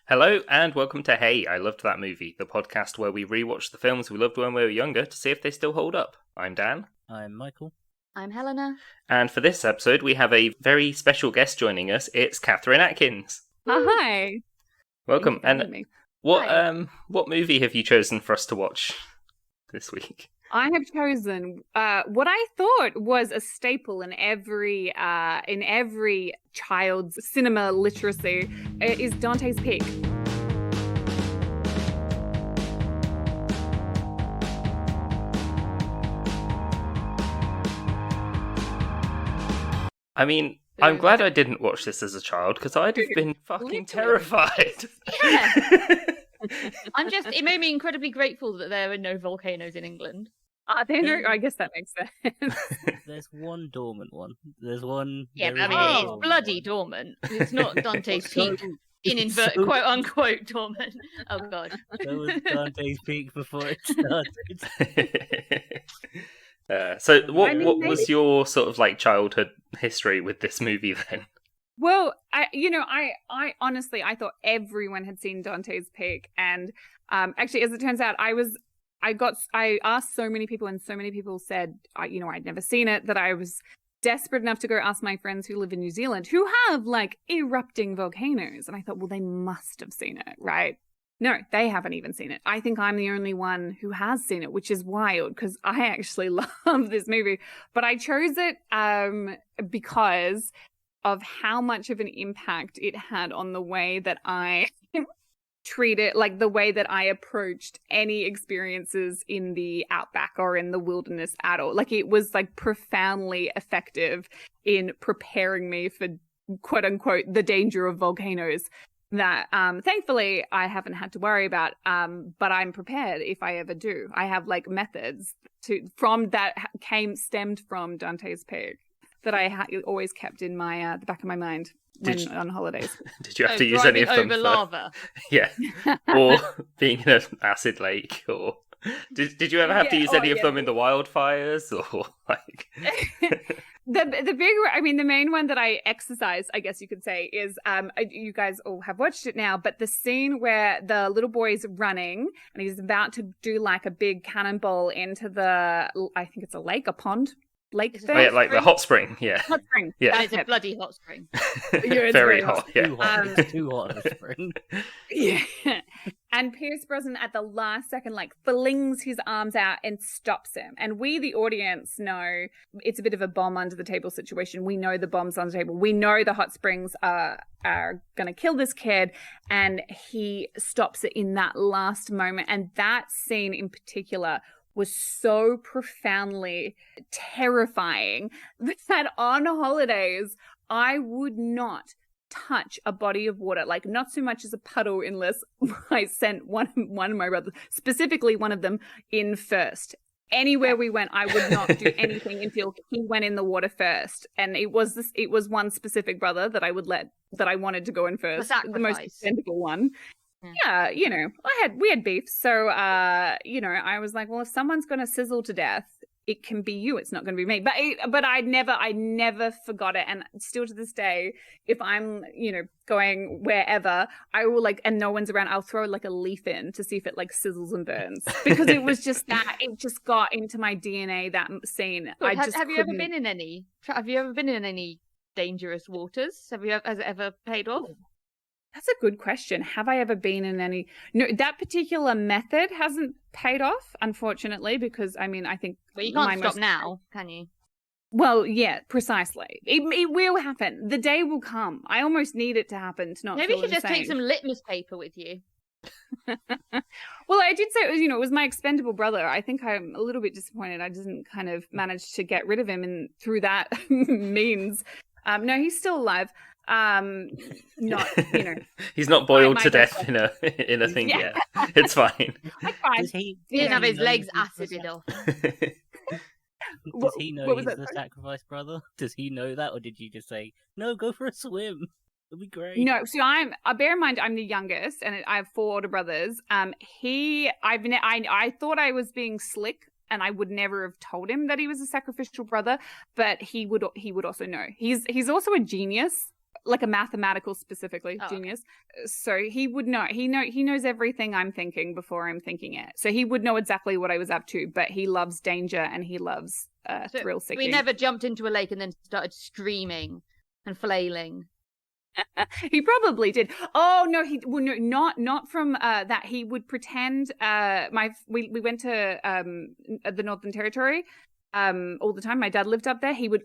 Hello and welcome to Hey, I Loved That Movie, the podcast where we rewatch the films we loved when we were younger to see if they still hold up. I'm Dan. I'm Michael. I'm Helena. And for this episode, we have a very special guest joining us. It's Katherine Atkins. Hi. Welcome. And what movie have you chosen for us to watch this week? I have chosen what I thought was a staple in every child's cinema literacy is Dante's Peak. I mean, I'm glad I didn't watch this as a child because I'd have been fucking terrified. Yeah. It made me incredibly grateful that there are no volcanoes in England. I guess that makes sense. There's one dormant one. There's one. Yeah, but I mean, it's bloody dormant. It's not Dante's Peak quote unquote dormant. Oh god. That was Dante's Peak before it started. So what was your sort of like childhood history with this movie then? Well, I honestly thought everyone had seen Dante's Peak, and actually, as it turns out, I asked so many people, and so many people said, I'd never seen it, that I was desperate enough to go ask my friends who live in New Zealand, who have like erupting volcanoes, and I thought, well, they must have seen it, right? No, they haven't even seen it. I think I'm the only one who has seen it, which is wild because I actually love this movie. But I chose it because of how much of an impact it had on the way that I treat it, like the way that I approached any experiences in the outback or in the wilderness at all. Like it was like profoundly effective in preparing me for quote unquote the danger of volcanoes that thankfully I haven't had to worry about, but I'm prepared if I ever do. I have like methods stemmed from Dante's Peak that I always kept in my the back of my mind on holidays. Did you have to use any of them over lava? Yeah, or being in an acid lake, or did you ever have to use any of them in the wildfires, or like? The main one that I exercise, I guess you could say, is you guys all have watched it now, but the scene where the little boy's running and he's about to do like a big cannonball into I think it's a lake, a pond. Lake thing? Oh, yeah, like the hot spring, yeah. Hot spring. Yeah. It's a bloody hot spring. Very hot, yeah. Too hot of a spring. Yeah. And Pierce Brosnan at the last second like flings his arms out and stops him. And we, the audience, know it's a bit of a bomb under the table situation. We know the bomb's on the table. We know the hot springs are going to kill this kid. And he stops it in that last moment. And that scene in particular was so profoundly terrifying that on holidays, I would not touch a body of water, like not so much as a puddle, unless I sent one of my brothers, specifically one of them, in first. Anywhere we went, I would not do anything until he went in the water first. And it was one specific brother that I wanted to go in first, the most expendable one. Yeah, we had beef. So, I was like, well, if someone's going to sizzle to death, it can be you. It's not going to be me. But I never forgot it. And still to this day, if I'm, going wherever, I will and no one's around, I'll throw like a leaf in to see if it like sizzles and burns, because it was just it just got into my DNA, that scene. Well, have you ever been in any dangerous waters? Has it ever paid off? That's a good question. Have I ever been in any? No, that particular method hasn't paid off, unfortunately, because I think. But you can't stop now, can you? Well, yeah, precisely. It will happen. The day will come. I almost need it to happen to not. Maybe you should insane. just take some litmus paper with you. Well, I did say it was my expendable brother. I think I'm a little bit disappointed I didn't kind of manage to get rid of him and through that means. No, he's still alive. Not he's not boiled to death in a thing yet. It's fine. He didn't have his legs acided off. Does he know he's the sacrifice brother? Does he know that, or did you just say no? Go for a swim. It'll be great. No, so bear in mind I'm the youngest, and I have 4 older brothers. I thought I was being slick, and I would never have told him that he was a sacrificial brother, but he would also know. He's also a genius. like a mathematical specifically Oh, genius. So he would know. He knows everything I'm thinking before I'm thinking it. So he would know exactly what I was up to. But he loves danger and he loves So thrill seeking. we never jumped into a lake and then started screaming and flailing. He probably did. Oh no, not from that. He would pretend. We went to the Northern Territory all the time. My dad lived up there. He would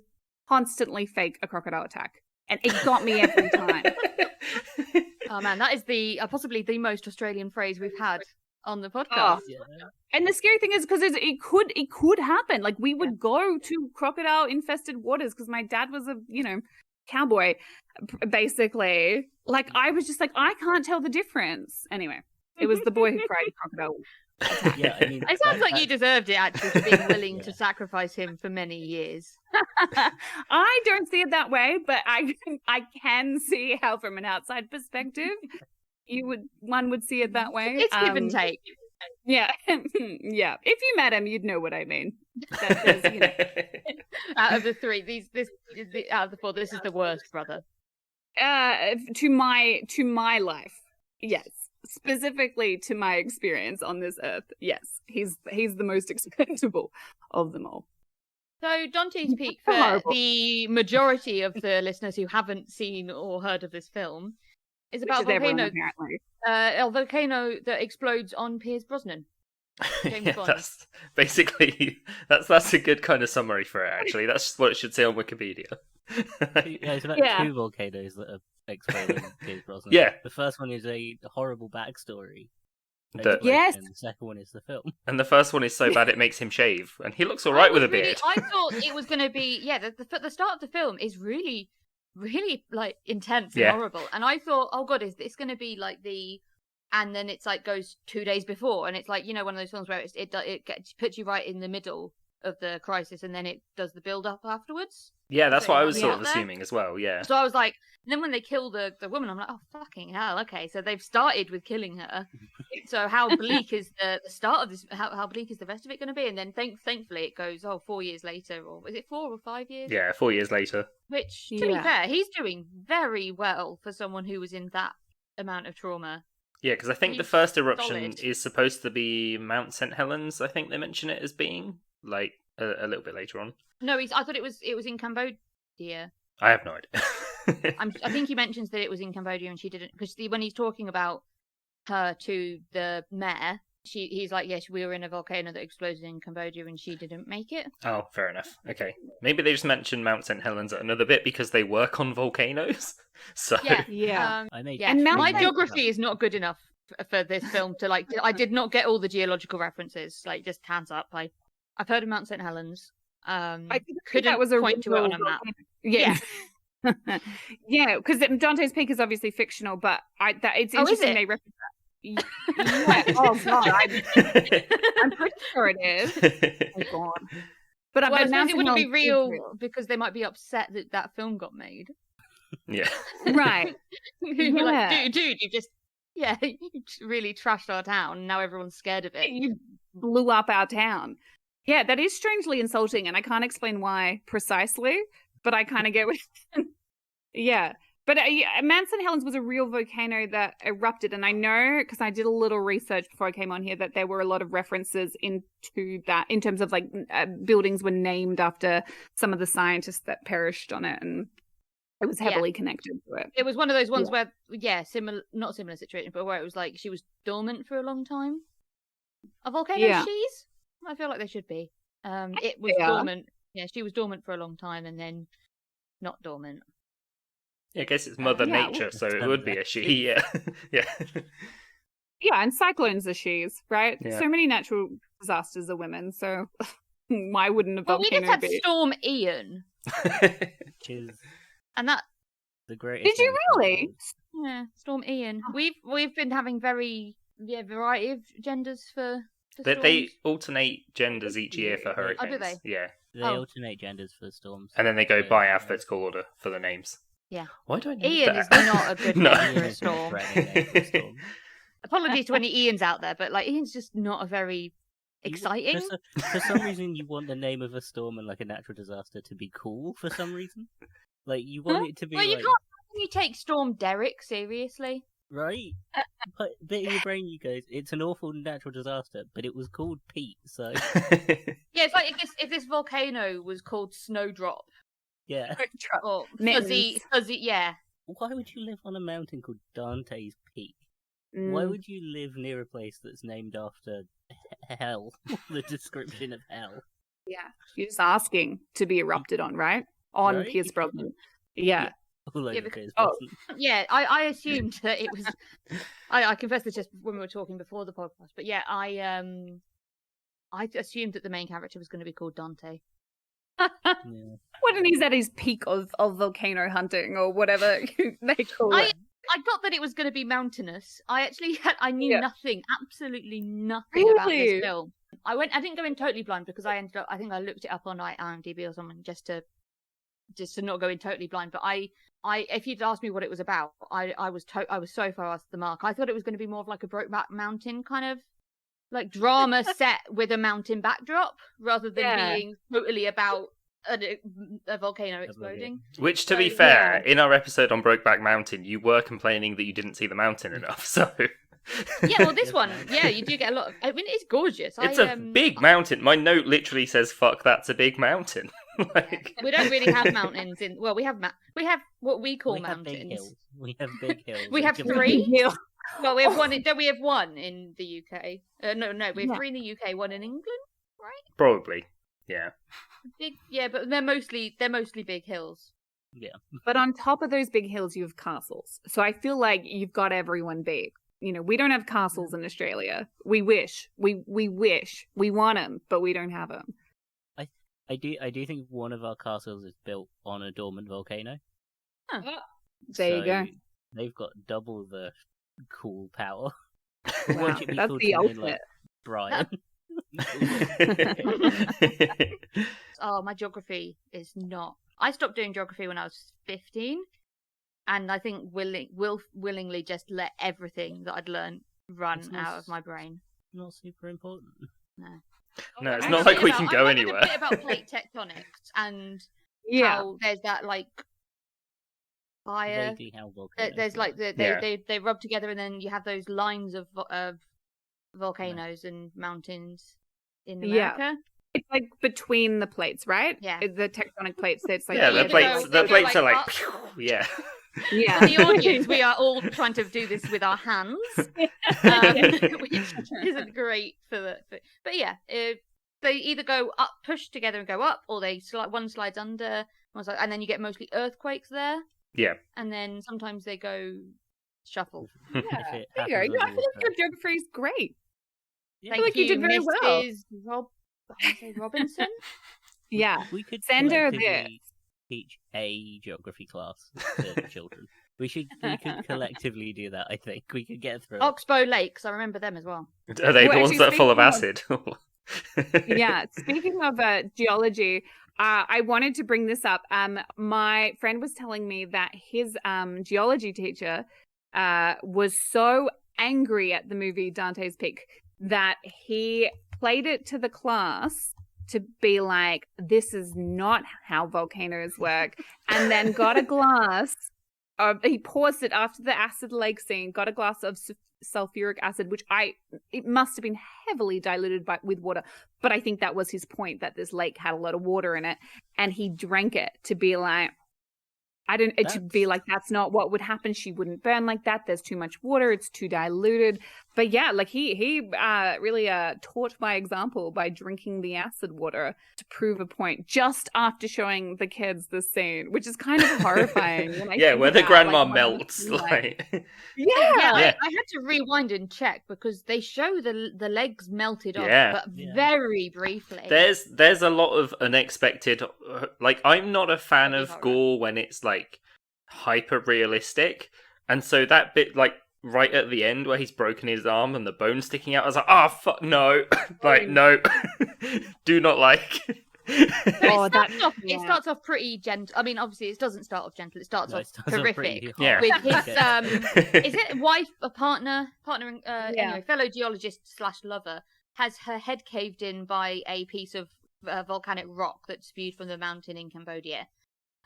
constantly fake a crocodile attack, and it got me every time. Oh man, that is the possibly the most Australian phrase we've had on the podcast. Oh. And the scary thing is because it could happen. Like we would go to crocodile infested waters because my dad was a cowboy, basically. Like I was just like, I can't tell the difference. Anyway, it was the boy who cried crocodile. Yeah, I mean, It sounds like you deserved it actually for being willing to sacrifice him for many years. I don't see it that way, but I can see how from an outside perspective one would see it that way. It's give and take. Yeah. Yeah. If you met him, you'd know what I mean. Out of the three, out of the four, this is the worst brother. To my life, yes. Specifically to my experience on this earth, yes. He's the most expendable of them all. So Dante's Peak, for the majority of the listeners who haven't seen or heard of this film, is about a volcano that explodes on Pierce Brosnan. James Bond. That's basically that's a good kind of summary for it. Actually, that's what it should say on Wikipedia. It's about two volcanoes that are exploding Pierce Brosnan. Yeah. The first one is a horrible backstory. Yes. And the second one is the film. And the first one is so bad it makes him shave, and he looks all right with a beard. I thought it was going to be the start of the film is really, really like intense and horrible, and I thought, oh god, is this going to be like and then it's like goes 2 days before, and it's like one of those films where it puts you right in the middle of the crisis, and then it does the build up afterwards. Yeah, that's what I was sort of assuming as well. Yeah. So I was like, and then when they kill the woman, I'm like, oh fucking hell, okay. So they've started with killing her. So how bleak is the start of this? How bleak is the rest of it going to be? And then thankfully it goes 4 years later, or is it 4 or 5 years? Yeah, 4 years later. Which, to be fair, he's doing very well for someone who was in that amount of trauma. Yeah, because I think the first eruption is supposed to be Mount St. Helens. I think they mention it as being like a little bit later on. No, I thought it was in Cambodia. I have no idea. I think he mentions that it was in Cambodia, and she didn't, because when he's talking about her to the mayor, he's like, yes, we were in a volcano that exploded in Cambodia, and she didn't make it. Oh, fair enough. Okay, maybe they just mentioned Mount St. Helens at another bit because they work on volcanoes. So yeah. And my geography is not good enough for this film to like. I did not get all the geological references. Like, just hands up. I've heard of Mount St. Helens. I couldn't that was a point to it on a map. Yeah. Yeah, because Dante's Peak is obviously fictional, but it's interesting they reference that. Yeah. Oh god, I'm pretty sure it is. Oh god. But I suppose it wouldn't be real because they might be upset that film got made. Yeah. Right. Like, dude, you just you really trashed our town, and now everyone's scared of it. You blew up our town. Yeah, that is strangely insulting, and I can't explain why precisely, but I kind of get what. Yeah, but Mount St. Helens was a real volcano that erupted, and I know because I did a little research before I came on here that there were a lot of references into that in terms of like buildings were named after some of the scientists that perished on it, and it was heavily connected to it. It was one of those ones where, not similar situation, but where it was like she was dormant for a long time. A volcano she's? I feel like they should be. It was dormant. Yeah, she was dormant for a long time and then not dormant. Yeah, I guess it's Mother Nature, so it would be a she. Yeah, yeah. Yeah, and cyclones are she's, right? Yeah. So many natural disasters are women, so why wouldn't a volcano we just had be? Storm Ian. Which is and that the greatest. Did you really? Yeah, Storm Ian. We've been having variety of genders for they alternate genders each year for hurricanes. Oh, do they? Yeah. They alternate genders for storms. And then they go by alphabetical order for the names. Yeah. Why do I know Ian that? is not a good name for a storm. storm. Apologies to any Ians out there, but like Ian's just not a very exciting. For some reason, you want the name of a storm and like a natural disaster to be cool. For some reason, like you want it to be. Well, you like... can't can you take Storm Derek seriously? Right? But bit in your brain, you guys. It's an awful natural disaster, but it was called Pete, so Yeah, it's like if this volcano was called Snowdrop yeah. or Mittens. Fuzzy, yeah. Why would you live on a mountain called Dante's Peak? Why would you live near a place that's named after hell? The description of hell. Yeah, you're just asking to be erupted on, right? On Right? Pierce Brosnan. Yeah. All over Yeah, Pierce oh. Brosnan. Yeah, I assumed that it was. I confess this just when we were talking before the podcast, but yeah, I assumed that the main character was going to be called Dante. Yeah. When he's at his peak of volcano hunting or whatever they call it. I got that it was going to be mountainous. I knew nothing, absolutely nothing about Really? this film. I didn't go in totally blind because I think I looked it up on like IMDb or something just to not go in totally blind. But if you'd asked me what it was about, I was so far off the mark. I thought it was going to be more of like a Brokeback Mountain kind of like drama set with a mountain backdrop rather than being totally about a volcano exploding. Which, to be fair, in our episode on Brokeback Mountain, you were complaining that you didn't see the mountain enough, so... Yeah, well, this one, yeah, you do get a lot of... I mean, it's gorgeous. It's a big mountain. My note literally says, fuck, that's a big mountain. Like... We don't really have mountains in... Well, we have what we call mountains. Big hills. We have big hills. We have 3? Well, we have one. Don't we have one in the UK? No, we have 3 in the UK, 1 in England, right? Probably, yeah. Big, yeah, but they're mostly big hills. Yeah. But on top of those big hills, you have castles. So I feel like you've got everyone big. You know, we don't have castles in Australia. We wish. We wish. We want them, but we don't have them. I do think one of our castles is built on a dormant volcano. Huh. There you go. They've got double the cool power. Wow, Watch it be that's called the something ultimate. like Brian. Oh, my geography is not. I stopped doing geography when I was 15, and I think willingly just let everything that I'd learned run out of my brain. Not super important. No. No, it's not like we can go I learned anywhere. a bit about plate tectonics and Yeah. how there's that like fire. Vaguely how volcanoes There's like work. they rub together, and then you have those lines of volcanoes and mountains in America. It's like between the plates, right? Yeah. The tectonic plates. It's like Yeah, the they plates. go- The they go plates are like like, up. phew, yeah. Yeah. For the audience, we are all trying to do this with our hands, which isn't great but yeah, they either go up, push together and go up, or they one slides under, and then you get mostly earthquakes there. Yeah. And then sometimes they go shuffle. Yeah. There you go. Yeah, I feel like your geography is great. Yeah. I feel like you did very well. Mrs. Robinson. Yeah. We could Send her collectively teach a geography class to children. We could collectively do that. I think we could get through. Oxbow Lakes, I remember them as well. Are they Well, the ones actually, that are full of acid? Yeah. Speaking of geology, I wanted to bring this up. My friend was telling me that his geology teacher was so angry at the movie Dante's Peak that he played it to the class to be like, this is not how volcanoes work, and then got a glass. He paused it after the acid lake scene, got a glass of sulfuric acid, which it must have been heavily diluted with water. But I think that was his point, that this lake had a lot of water in it. And he drank it to be like, to be like, that's not what would happen. She wouldn't burn like that. There's too much water. It's too diluted. But yeah, like he really taught by example by drinking the acid water to prove a point just after showing the kids the scene, which is kind of horrifying. Yeah, where the grandma like, melts. Like... Yeah, I had to rewind and check because they show the legs melted off, but very briefly. There's a lot of unexpected. Like, I'm not a fan of gore when it's like hyper realistic, and so that bit, like right at the end where he's broken his arm and the bone sticking out, I was like, oh fuck no, like no, do not like. It starts off pretty gentle. I mean, obviously, it doesn't start off gentle. It starts off horrific. Yeah. With his, is it wife, a partner, anyway, fellow geologist / lover, has her head caved in by a piece of volcanic rock that spewed from the mountain in Cambodia.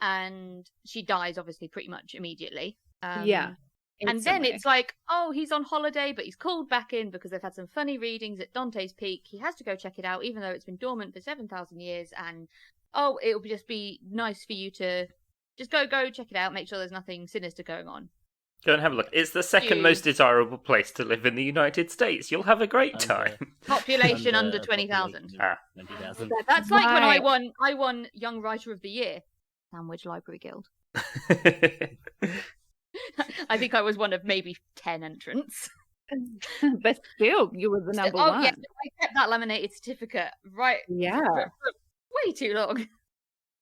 and she dies obviously pretty much immediately. Yeah. And then it's like, oh, he's on holiday, but he's called back in because they've had some funny readings at Dante's Peak. He has to go check it out, even though it's been dormant for 7,000 years. And, oh, it'll just be nice for you to just go check it out, make sure there's nothing sinister going on. Go and have a look. It's the second most desirable place to live in the United States. You'll have a great time. Population under 20,000. 20,000. That's like when I won Young Writer of the Year. Sandwich Library Guild. I think I was one of maybe 10 entrants. But still, you were the number one. Yeah, I kept that laminated certificate right for way too long.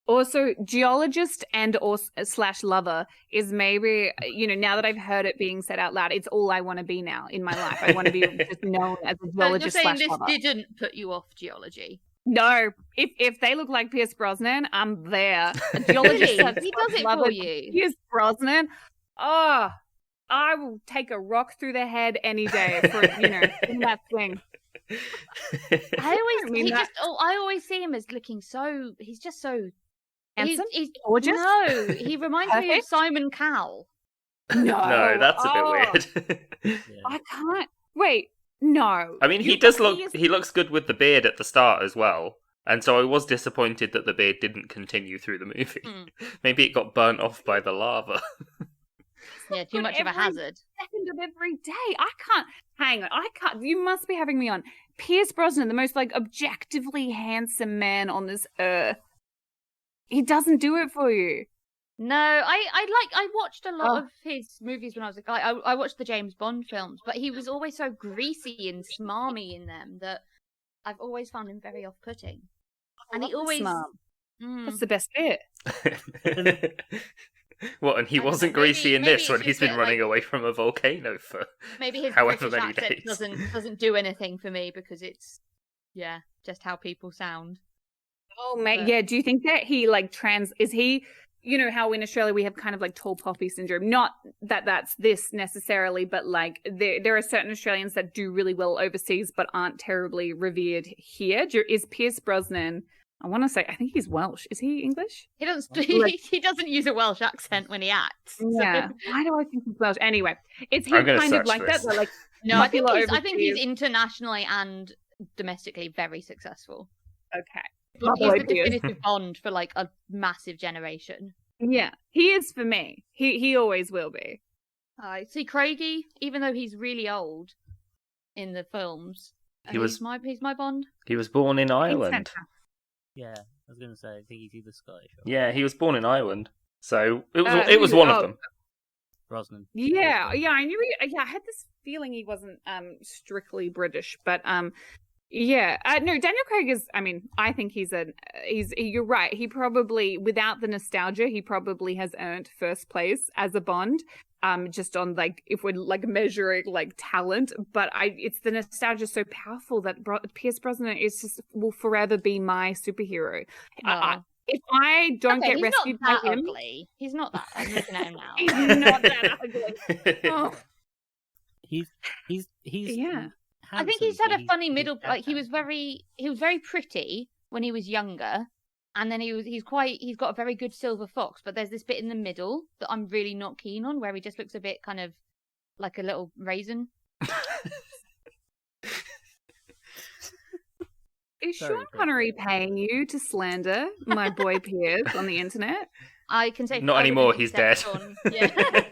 Also, geologist and or / lover is maybe, now that I've heard it being said out loud, it's all I want to be now in my life. I want to be just known as a geologist / lover. You're saying this didn't put you off geology? No, if they look like Pierce Brosnan, I'm there. A geologist he does it for you. Pierce Brosnan. Oh, I will take a rock through the head any day for in that thing. I always see him as looking so. He's just so handsome. He's gorgeous. No, he reminds me of Simon Cowell. No, that's a bit weird. I can't wait. No, I mean he does look. He looks good with the beard at the start as well. And so I was disappointed that the beard didn't continue through the movie. Maybe it got burnt off by the lava. Yeah, too much of a hazard. Second of every day. I can't. Hang on. I can't. You must be having me on. Pierce Brosnan, the most objectively handsome man on this earth. He doesn't do it for you. No, I watched a lot of his movies when I was I watched the James Bond films, but he was always so greasy and smarmy in them that I've always found him very off-putting. And he always. That's the best bit. What, and he wasn't greasy in this when he's been running away from a volcano for maybe his however British many accent days. doesn't do anything for me because it's just how people sound. Oh mate, yeah. Do you think that he is he? How in Australia we have kind of tall poppy syndrome. Not that that's this necessarily, but there are certain Australians that do really well overseas but aren't terribly revered here. Is Pierce Brosnan? I want to say, I think he's Welsh. Is he English? He doesn't. He doesn't use a Welsh accent when he acts. Yeah. So. Why do I think he's Welsh? Anyway, is he kind of like this. that? No, I think he's internationally and domestically very successessful. Okay. He's the definitive Bond for a massive generation. Yeah, he is for me. He always will be. I see Craigie, even though he's really old in the films. He's my Bond. He was born in Ireland. Yeah, I was going to say, I think he's either Scottish or... Yeah, he was born in Ireland. So it was one of them. Brosnan. Yeah, I knew I had this feeling he wasn't strictly British, but no, Daniel Craig is, I think you're right. He probably, without the nostalgia, he probably has earned first place as a Bond. Just on if we're measuring talent, but it's the nostalgia so powerful that Pierce Brosnan will forever be my superhero. If I don't get rescued by him, ugly. He's not that. I'm looking at him now. He's not that ugly. Oh. He's yeah. I think he's had a funny middle. He was very pretty when he was younger. And then he's got a very good silver fox, but there's this bit in the middle that I'm really not keen on, where he just looks a bit kind of like a little raisin. Is Sean Connery paying you to slander my boy Pierce on the internet? I can say not anymore. He's dead. Yeah.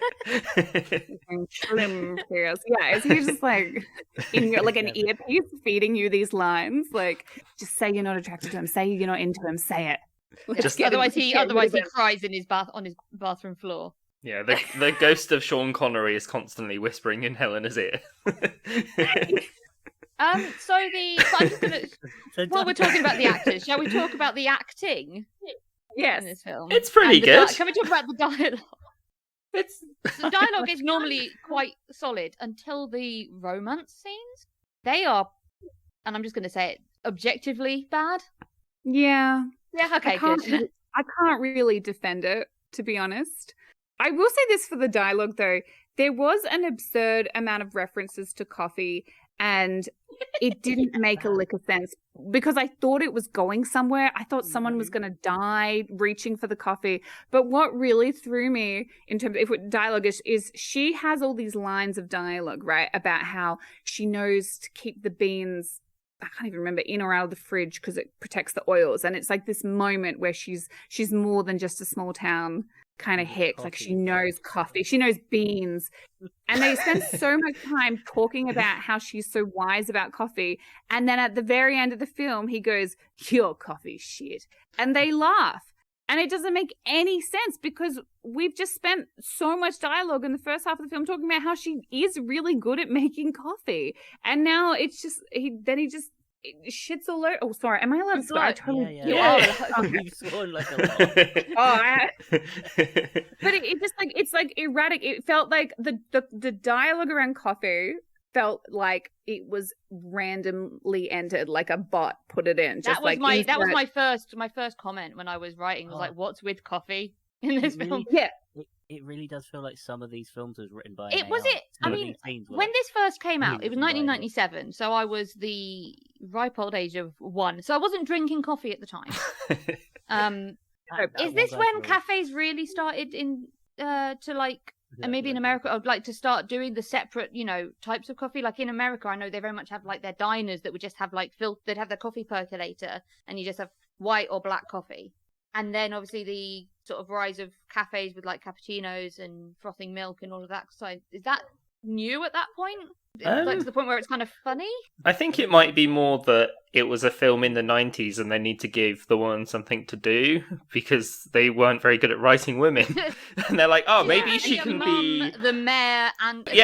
Slim Pierce. Yeah, is he just in your, an earpiece feeding you these lines? Just say you're not attracted to him. Say you're not into him. Say it. Otherwise he cries in his on his bathroom floor. Yeah, the ghost of Sean Connery is constantly whispering in Helena's ear. I'm just gonna. While we're talking about the actors, shall we talk about the acting? Yes, in this film. It's pretty good. Can we talk about the dialogue? The dialogue is normally quite solid until the romance scenes. They are, and I'm just going to say it, objectively bad. Yeah. Yeah. Okay. Good. I can't really defend it, to be honest. I will say this for the dialogue though. There was an absurd amount of references to coffee, and it didn't make a lick of sense because I thought it was going somewhere. I thought someone was going to die reaching for the coffee. But what really threw me in terms of dialogue is she has all these lines of dialogue, right, about how she knows to keep the beans, I can't even remember, in or out of the fridge because it protects the oils. And it's like this moment where she's more than just a small town kind of hick. Like, she knows coffee, she knows beans, and they spend so much time talking about how she's so wise about coffee, and then at the very end of the film he goes, "Your coffee shit," and they laugh, and it doesn't make any sense because we've just spent so much dialogue in the first half of the film talking about how she is really good at making coffee, and now it's just he just shits all over. Oh, sorry. Am I allowed to swear? I totally. You've sworn like a lot. But it just like, it's like erratic. It felt like the dialogue around coffee felt like it was randomly entered, like a bot put it in. That was my first comment when I was writing. Was like, what's with coffee in this film? Yeah. It really does feel like some of these films was written by I mean, when this first came out, it was 1997, so I was the ripe old age of 1, so I wasn't drinking coffee at the time. Is this when cafes really started in to like, and maybe in America, I'd like to start doing the separate, types of coffee? Like in America, I know they very much have like their diners that would just have like they'd have their coffee percolator, and you just have white or black coffee. And then obviously the sort of rise of cafes with like cappuccinos and frothing milk and all of that. So is that new at that point? Like to the point where it's kind of funny? I think it might be more that it was a film in the 90s and they need to give the woman something to do because they weren't very good at writing women. And they're like, maybe she can be the mayor and but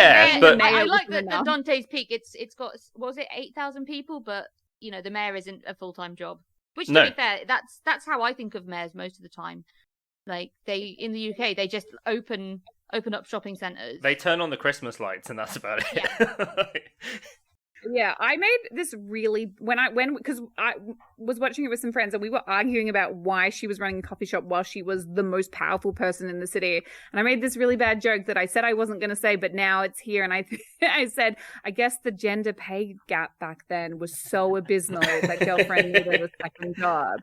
I like that Dante's Peak. It's got, what was it, 8,000 people, but the mayor isn't a full-time job. Which, to be fair, that's how I think of mayors most of the time. Like, in the UK, they just open up shopping centres. They turn on the Christmas lights and that's about it. Yeah. Yeah, I made this really because I was watching it with some friends and we were arguing about why she was running a coffee shop while she was the most powerful person in the city. And I made this really bad joke that I said I wasn't going to say, but now it's here. And I said, I guess the gender pay gap back then was so abysmal that girlfriend needed a second job.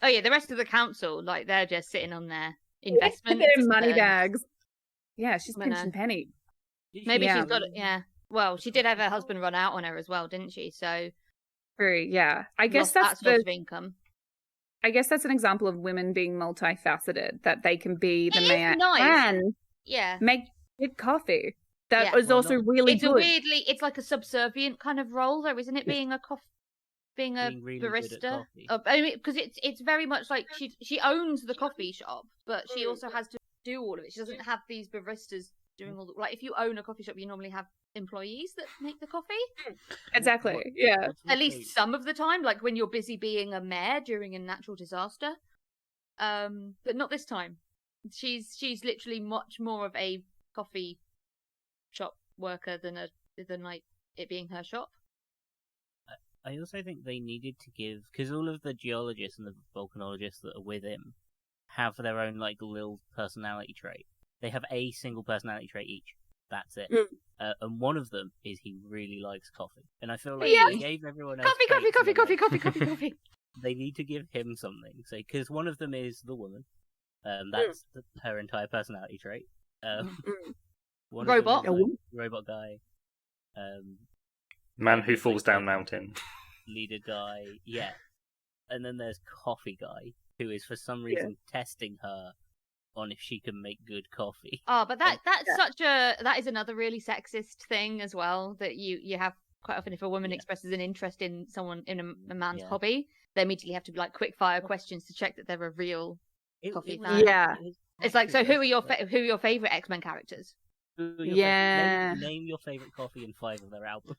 Oh yeah, the rest of the council, like, they're just sitting on their investments, their money bags. Yeah, she's pinching penny. Maybe she's got it. Yeah. Well, she did have her husband run out on her as well, didn't she? So, true. Yeah, I guess that's that source of income. I guess that's an example of women being multifaceted. That they can be the mayor and make good coffee. That is also really good. It's like a subservient kind of role, though, isn't it? Being a really barista. I mean, because it's very much like she owns the coffee shop, but she also has to do all of it. She doesn't have these baristas doing all the, like, if you own a coffee shop, you normally have employees that make the coffee. Exactly. Yeah. At least some of the time, like when you're busy being a mayor during a natural disaster. But not this time. She's literally much more of a coffee shop worker than like it being her shop. I also think they needed to give, because all of the geologists and the volcanologists that are with him have their own like little personality trait. They have a single personality trait each. That's it. And one of them is he really likes coffee. And I feel like they gave everyone else coffee. They need to give him something. So, because one of them is the woman. That's her entire personality trait. One robot. Of them is, like, robot guy. Man who falls down mountain. Leader guy. Yeah. And then there's coffee guy, who is for some reason testing her on if she can make good coffee. Oh, but that is another really sexist thing as well, that you have quite often. If a woman expresses an interest in someone, in a man's hobby, they immediately have to be like quick fire questions to check that they're a real coffee fan. It's like, so who are your favorite X-Men characters? Name your favorite coffee and 5 of their albums.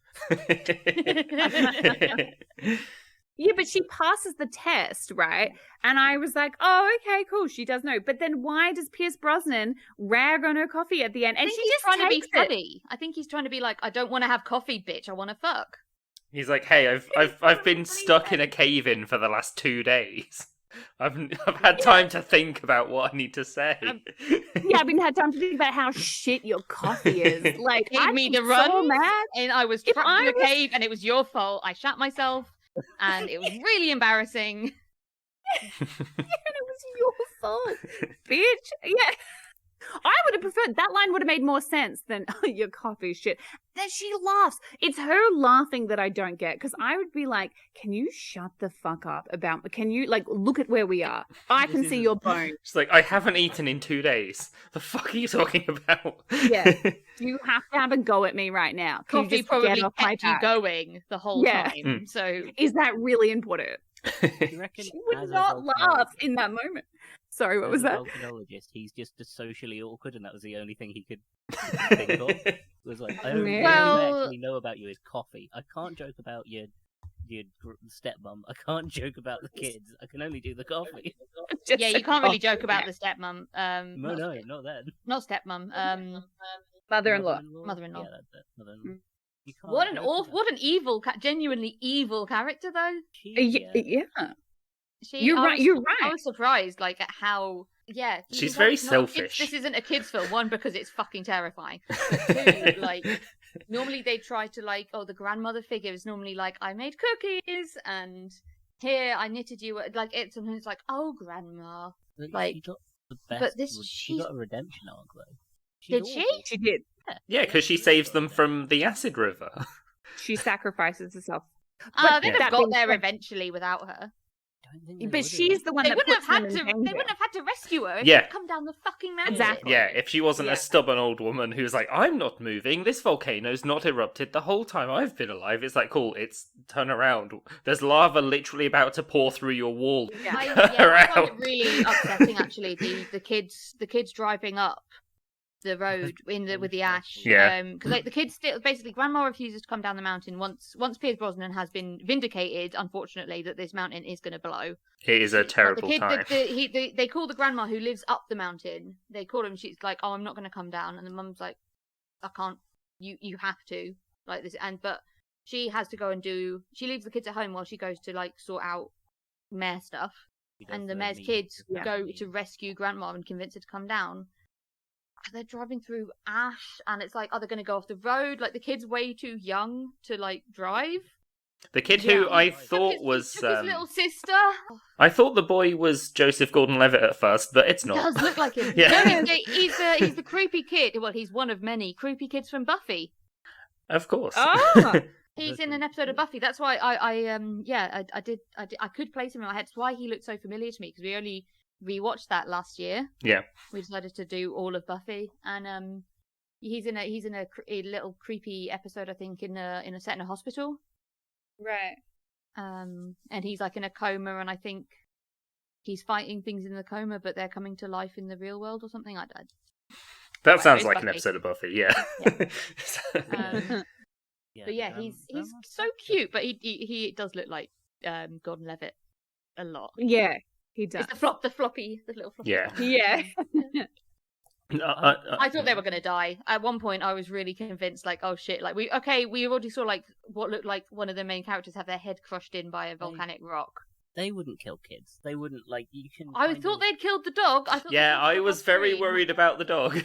Yeah, but she passes the test, right? And I was like, oh, okay, cool. She does know. But then why does Pierce Brosnan rag on her coffee at the end? And he's trying to be funny. I think he's trying to be like, I don't want to have coffee, bitch. I want to fuck. He's like, hey, I've been stuck in a cave-in for the last 2 days. I've had time to think about what I need to say. Yeah, I haven't had time to think about how shit your coffee is. Like, Gave I'm me the so run, mad. and I was If trapped I in a was- cave, and it was your fault. I shat myself, and it was really embarrassing. And it was your fault, bitch. Yeah. I would have preferred that line would have made more sense than your coffee shit. Then she laughs. It's her laughing that I don't get, because I would be like, can you shut the fuck up about, can you like look at where we are? I can see your bone. She's like, I haven't eaten in 2 days. The fuck are you talking about? Yeah. You have to have a go at me right now. Can you Coffee just probably get off my kept you back? going the whole Yeah. time. So Is that really important? Do you reckon She would as a not laugh volcanologist- in that moment. Sorry, what as was a that? volcanologist, he's just socially awkward, and that was the only thing he could think of. It was like, I only Man. Well- actually know about you is coffee. I can't joke about your stepmom. I can't joke about the kids. I can only do the coffee. Just yeah, a you can't really coffee. joke about the stepmom. No, not then. Not stepmom. Mother-in-law. Mother-in-law. Yeah, that's it. Mother-in-law. You can't What an joke awful, about- what an evil, genuinely evil character though. Yeah. She, You're I right, was- you're I right. was surprised, like at how. Yeah, She's it's very not a kids- selfish. This isn't a kids' film. One, because it's fucking terrifying. Two, like normally they try to like, oh, the grandmother figure is normally like, I made cookies, and here I knitted you. Like it's something. It's like, oh, grandma. Like, she got the best. but this- she got a redemption arc though. Did she? awful. She did. Yeah, because she saves them from the acid river. She sacrifices herself. They'd Yeah. have That got being there said- evenly without her. Don't think they But would've. she's the one They that wouldn't puts have had them to. in They danger. wouldn't have had to rescue her if Yeah. she'd come down the fucking mountain. Exactly. Yeah, if she wasn't Yeah. a stubborn old woman who's like, I'm not moving, this volcano's not erupted the whole time I've been alive. It's like, cool, it's turn around. There's lava literally about to pour through your wall. I Turn find it around. really upsetting actually. The kids driving up the road with the ash. Yeah. Because like the kids still basically grandma refuses to come down the mountain once Pierce Brosnan has been vindicated, unfortunately, that this mountain is going to blow. It is a Like, terrible the kid, time. they call the grandma who lives up the mountain. They call him. She's like, "Oh, I'm not going to come down," and the mum's like, "I can't. You have to like this." But she has to go and do. She leaves the kids at home while she goes to like sort out mayor stuff. She does And the the mayor's mean- kids the go mean- to rescue grandma and convince her to come down. They're driving through ash, and it's like, are they going to go off the road? Like the kid's way too young to like drive. The kid who Yeah. I Took thought his- was, took his little sister. I thought the boy was Joseph Gordon-Levitt at first, but it's not. Does look like him. Yeah. No, he's the creepy kid. Well, he's one of many creepy kids from Buffy. Of course. Oh! He's in an episode of Buffy. That's why I could place him in my head. That's why he looked so familiar to me, because we only rewatched that last year. Yeah. We decided to do all of Buffy, and he's in a little creepy episode, I think, in a set in a hospital. Right. And he's like in a coma, and I think he's fighting things in the coma, but they're coming to life in the real world or something. I don't. That sounds it's like an Buffy. episode of Buffy, yeah. But yeah, he's so cute, but he does look like Gordon Levitt a lot. Yeah, he does. It's the little floppy. Yeah. one. Yeah. I thought they were going to die. At one point, I was really convinced, like, oh shit, like we already saw like what looked like one of the main characters have their head crushed in by a volcanic rock. They wouldn't kill kids. They wouldn't like you can. I kind thought of- they'd killed the dog. I thought they Yeah, killed the I dog was on very screen. worried about the dog.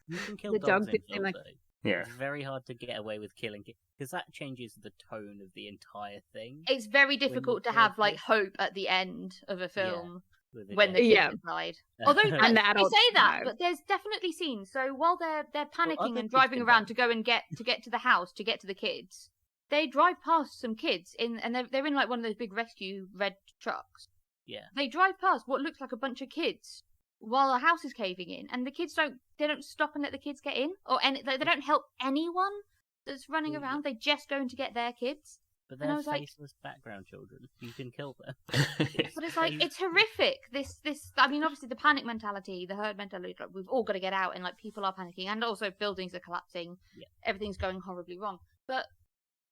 You can kill The dogs dog in did seem films, like- though. Yeah. It's very hard to get away with killing kids because that changes the tone of the entire thing. It's very difficult to kill have like kids. hope at the end of a film with when the death. kids Yeah. have died. Although And the you adults say that, survive. but there's definitely scenes. So while they're panicking other and kids driving can around die. to go and get to the house to get to the kids, they drive past some kids and they're in like one of those big rescue red trucks. Yeah. They drive past what looks like a bunch of kids while a house is caving in, and the kids don't stop and let the kids get in, or they don't help anyone that's running Yeah. around. They just go in to get their kids. But And I they're was like- faceless background children. You can kill them. But it's like it's horrific. This I mean, obviously the panic mentality, the herd mentality. Like, we've all got to get out, and like people are panicking, and also buildings are collapsing. Yeah. Everything's going horribly wrong. But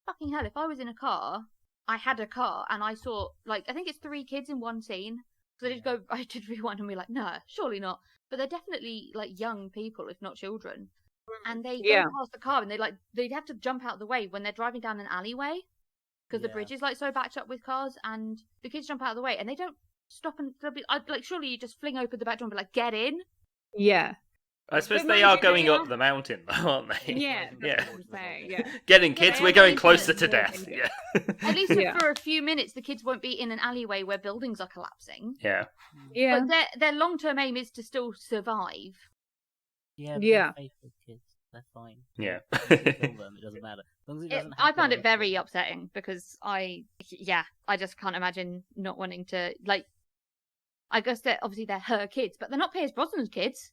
fucking hell, if I was in a car, I had a car, and I saw like I think it's 3 kids in one scene. So I did rewind and be like, no, surely not. But they're definitely like young people, if not children. And they Yeah. go past the car, and they'd have to jump out of the way when they're driving down an alleyway. Because the Yeah. bridge is like so backed up with cars, and the kids jump out of the way, and they don't stop and they'll be like, surely you just fling open the back door and be like, get in. Yeah. I suppose But they mind are you, going they up are- the mountain, though, aren't they? Yeah. Yeah. That's what I'm saying, yeah. Getting Yeah, kids, they we're are going going closer to to more death. dangerous. Yeah. At least Yeah. for a few minutes, the kids won't be in an alleyway where buildings are collapsing. Yeah. Yeah. But their long-term aim is to still survive. Yeah, but Yeah. they're faithful kids. They're fine. Yeah. You can kill them, it doesn't matter. As long as it doesn't I happen found on it the very film. upsetting because I just can't imagine not wanting to, like, I guess obviously they're her kids, but they're not Pierce Brosnan's kids.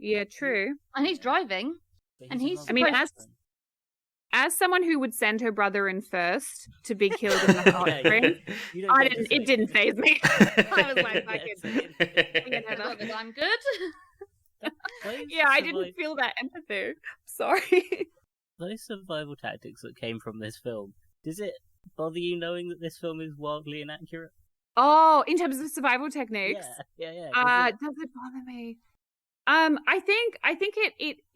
Yeah, true. And he's driving. But and he's- a I mean, monster. As someone who would send her brother in first to be killed in the hot Yeah, spring, you don't get to it say didn't faze me. I was like, Yeah, fucking, I got that I'm good. Those yeah, I didn't survival- feel that empathy. Sorry. Those survival tactics that came from this film, does it bother you knowing that this film is wildly inaccurate? Oh, in terms of survival techniques, Yeah. does it bother me? I think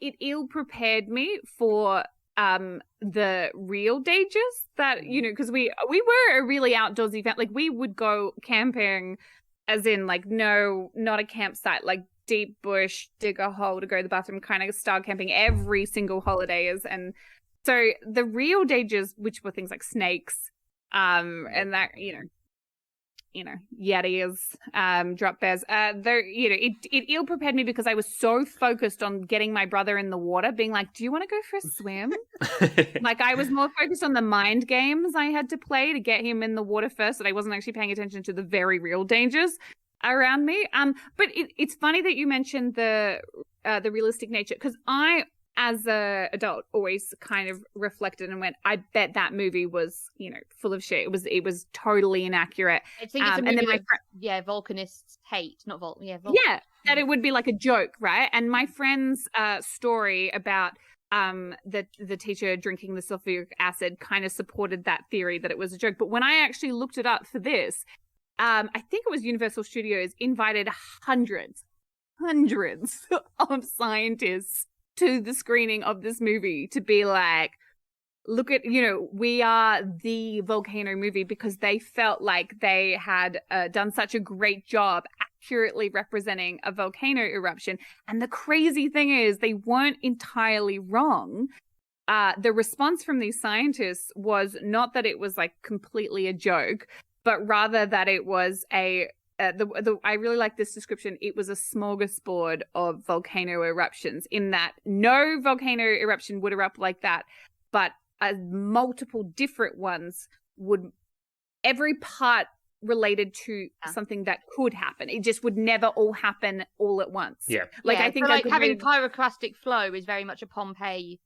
it ill prepared me for the real dangers that, because we were a really outdoorsy family. Like, we would go camping, as in, like, no, not a campsite, like deep bush, dig a hole to go to the bathroom, kind of style camping every single holidays. And so the real dangers, which were things like snakes, and that, yetis, drop bears, it ill prepared me because I was so focused on getting my brother in the water, being like, do you want to go for a swim? Like, I was more focused on the mind games I had to play to get him in the water first, that I wasn't actually paying attention to the very real dangers around me. But it's funny that you mentioned the realistic nature, because I, as a adult, always kind of reflected and went, I bet that movie was, full of shit. It was totally inaccurate. I think it's a and movie then that, volcanists hate. Not that it would be like a joke, right? And my friend's story about the teacher drinking the sulfuric acid kind of supported that theory that it was a joke. But when I actually looked it up for this, I think it was Universal Studios invited hundreds of scientists to the screening of this movie to be like, look at, we are the volcano movie, because they felt like they had done such a great job accurately representing a volcano eruption. And the crazy thing is, they weren't entirely wrong. The response from these scientists was not that it was like completely a joke, but rather that it was I really like this description. It was a smorgasbord of volcano eruptions, in that no volcano eruption would erupt like that, but multiple different ones would, every part related to something that could happen. It just would never all happen all at once. Yeah. I think so, like, having pyroclastic flow is very much a Pompeii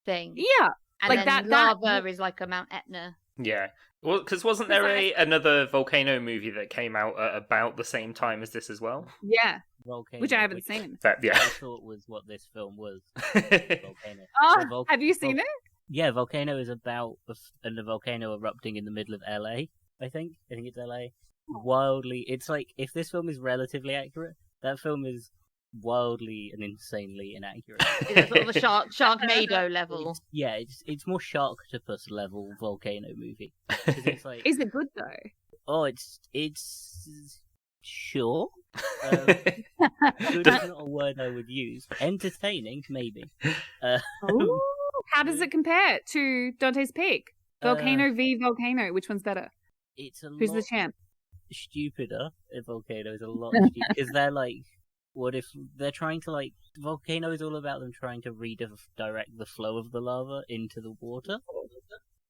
thing. Yeah. And like then lava is like a Mount Etna. Yeah. Well, because wasn't there another volcano movie that came out at about the same time as this as well? Yeah. Volcano, Which I haven't seen. That, yeah. I thought was what this film was. Volcano. Oh, have you seen it? Yeah, Volcano is about a volcano erupting in the middle of LA, I think. I think it's LA. Wildly. It's like, if this film is relatively accurate, that film is wildly and insanely inaccurate. It's sort of a Sharknado level. It's more Sharktopus level volcano movie. 'Cause it's like, Is it good though? oh, it's sure. Good is not a word I would use. Entertaining, maybe. Ooh, how does it compare to Dante's Peak? Volcano v Volcano, which one's better? It's a Who's lot the champ? stupider. Volcano is a lot stupider because they're like, what if they're trying to, like, Volcano is all about them trying to redirect the flow of the lava into the water.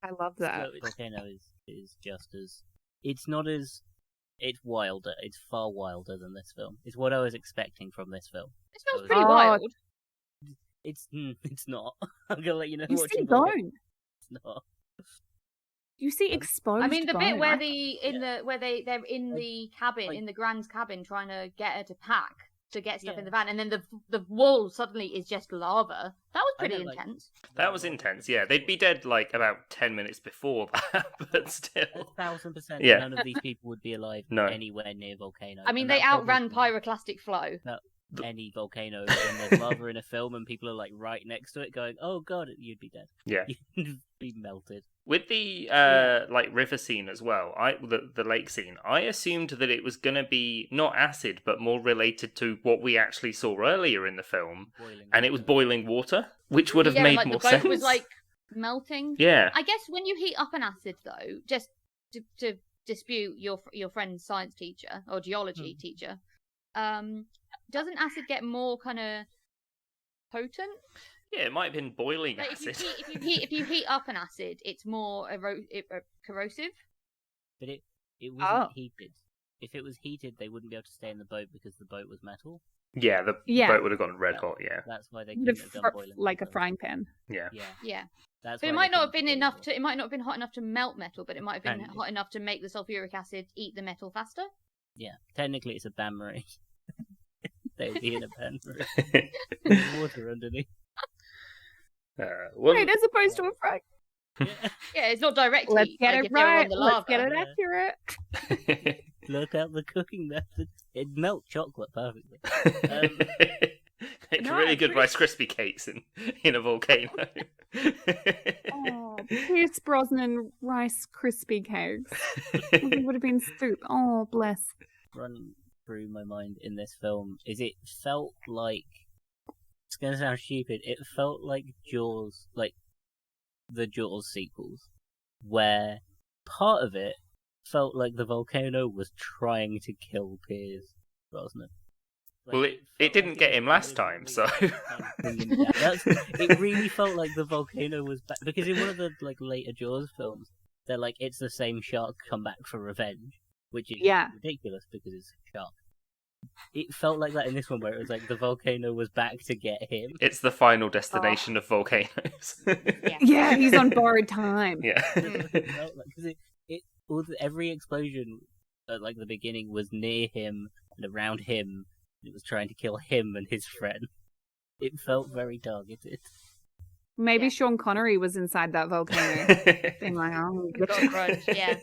I love that. So Volcano is just as, it's wilder. It's far wilder than this film. It's what I was expecting from this film. This feels pretty wild. It's not. I'm gonna let you know. You see bone. It's not. You see exposed. I mean, the bit bone. where they're in the cabin, in the Grand's cabin, trying to get her to pack to get stuff in the van, and then the wall suddenly is just lava. That was pretty intense. That was intense. Yeah, they'd be dead like about 10 minutes before that, but still, 1,000%. Yeah. None of these people would be alive No. anywhere near Volcano. I mean, and they that's outran probably- pyroclastic flow. any volcano when there's lava in a film and people are like right next to it going, oh god, you'd be dead. Yeah. You'd be melted. With the like river scene as well, the lake scene, I assumed that it was gonna be not acid, but more related to what we actually saw earlier in the film, it was boiling water, which would have made more sense. The boat was like melting. Yeah. I guess when you heat up an acid, though, just to dispute your friend's science teacher or geology teacher, doesn't acid get more kind of potent? Yeah, it might have been boiling like acid. If you heat up an acid, it's more corrosive. But it wasn't heated. If it was heated, they wouldn't be able to stay in the boat because the boat was metal. Yeah, the boat would have gone red hot. Yeah, that's why they couldn't have done boiling like a frying pan. Yeah. That's so it might not have been enough to. It might not have been hot enough to melt metal, but it might have been hot enough to make the sulfuric acid eat the metal faster. Yeah, technically it's a bain-marie. They would be in a bain-marie. There's water underneath. Right, as opposed to a fry. Yeah, it's not directly. Let's get like, it right. Let's get it accurate. Look at the cooking method. It melts chocolate perfectly. It's really good Rice Krispie cakes in a volcano. Oh, Pierce Brosnan Rice Krispie cakes. It would have been soup. Oh, bless. Running through my mind in this film is it felt like, it's gonna sound stupid, it felt like Jaws, like the Jaws sequels, where part of it felt like the volcano was trying to kill Pierce Brosnan. Like, well, it didn't get him last time, so it really felt like the volcano was back, because in one of the like later Jaws films, they're like, it's the same shark come back for revenge, which is ridiculous because it's a shark. It felt like that in this one, where it was like the volcano was back to get him. It's the final destination of volcanoes. Yeah, he's on borrowed time. Yeah. Because every explosion at like the beginning was near him and around him. It was trying to kill him and his friend. It felt very targeted. Maybe Sean Connery was inside that volcano. Being like, oh, crunch, yeah.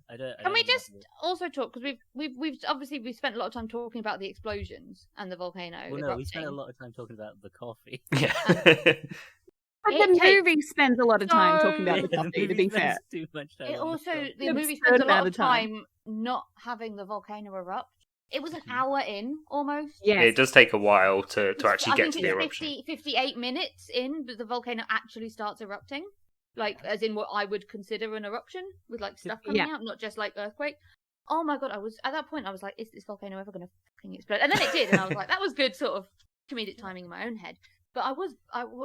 Can we just also talk, because we've obviously spent a lot of time talking about the explosions and the volcano. Well, no, erupting. we spent a lot of time talking about the coffee. Yeah. But the movie spends a lot of time talking about the coffee, to be fair. Too much time it also, the Absurd movie spends a lot amount of of time. time not having the volcano erupt. It was an hour in, almost. Yes. It does take a while to actually get to the I eruption. think it's 58 minutes in, but the volcano actually starts erupting. Like, as in what I would consider an eruption, with like stuff coming out, not just like earthquake. Oh my god, at that point I was like, is this volcano ever going to fucking explode? And then it did, and I was like, that was good sort of comedic timing in my own head. But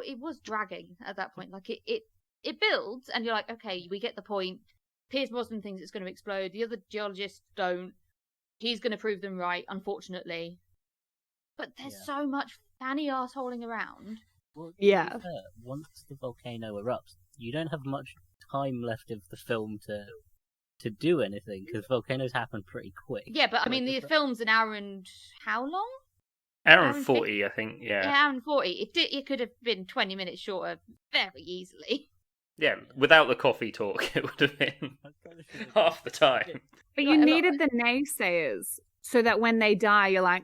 it was dragging at that point. Like, it builds, and you're like, okay, we get the point. Pierce Brosnan thinks it's going to explode. The other geologists don't. He's going to prove them right, unfortunately. But there's so much fanny arseholing around. Well, yeah. Once the volcano erupts, you don't have much time left of the film to do anything, because volcanoes happen pretty quick. Yeah, but I mean, the film's an hour and how long? Hour and 40, I think, yeah. Yeah, hour and 40. It could have been 20 minutes shorter very easily. Yeah, without the coffee talk, it would have been half the time. But you needed the naysayers so that when they die, you're like,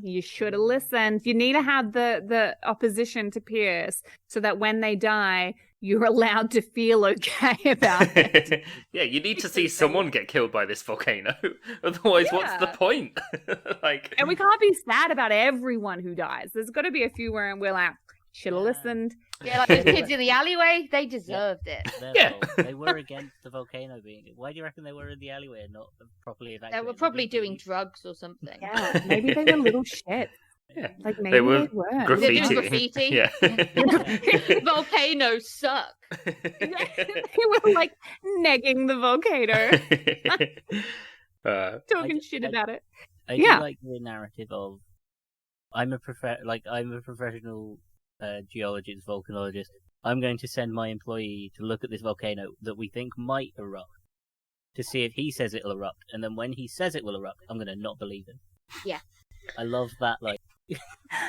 you should have listened. You need to have the opposition to Pierce so that when they die, you're allowed to feel okay about it. Yeah, you need to see someone get killed by this volcano. Otherwise, what's the point? And we can't be sad about everyone who dies. There's got to be a few where we're like, should have listened. Yeah, like those kids in the alleyway, they deserved it. They were against the volcano being. Why do you reckon they were in the alleyway and not properly evacuated? They were probably doing drugs or something. Yeah, maybe they were little shit. Yeah. Like maybe they were They were graffiti. Yeah. Volcanoes suck. They were like negging the volcano, talking shit about it. I do like the narrative of I'm a professional geologist, volcanologist. I'm going to send my employee to look at this volcano that we think might erupt to see if he says it'll erupt, and then when he says it will erupt, I'm going to not believe him. Yeah. I love that. Like,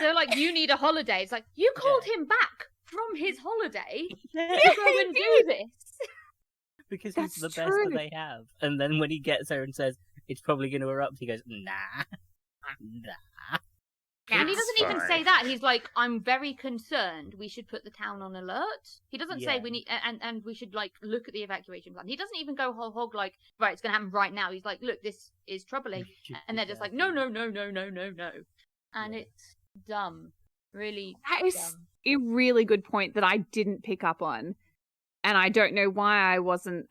they're like, you need a holiday. It's like, you called him back from his holiday to go and do this. Because he's the best that they have. And then when he gets there and says, it's probably going to erupt, he goes, nah. Nah. And he It's doesn't even fine. say that. He's like, I'm very concerned. We should put the town on alert. He doesn't say Yeah. we need, and we should like look at the evacuation plan. He doesn't even go whole hog like, right, it's going to happen right now. He's like, look, this is troubling. And they're just like, no. And Yeah. it's dumb. Really That is dumb. a really good point that I didn't pick up on. And I don't know why I wasn't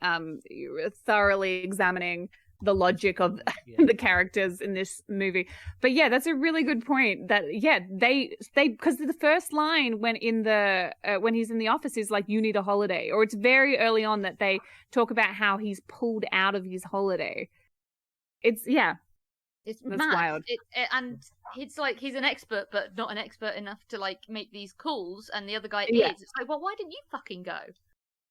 thoroughly examining the logic of Yeah. the characters in this movie. But yeah, that's a really good point. That they because the first line when he's in the office is like, you need a holiday, or it's very early on that they talk about how he's pulled out of his holiday. It's It's That's mad. wild. And it's like he's an expert, but not an expert enough to like make these calls. And the other guy Yeah. is. It's like, well, why didn't you fucking go?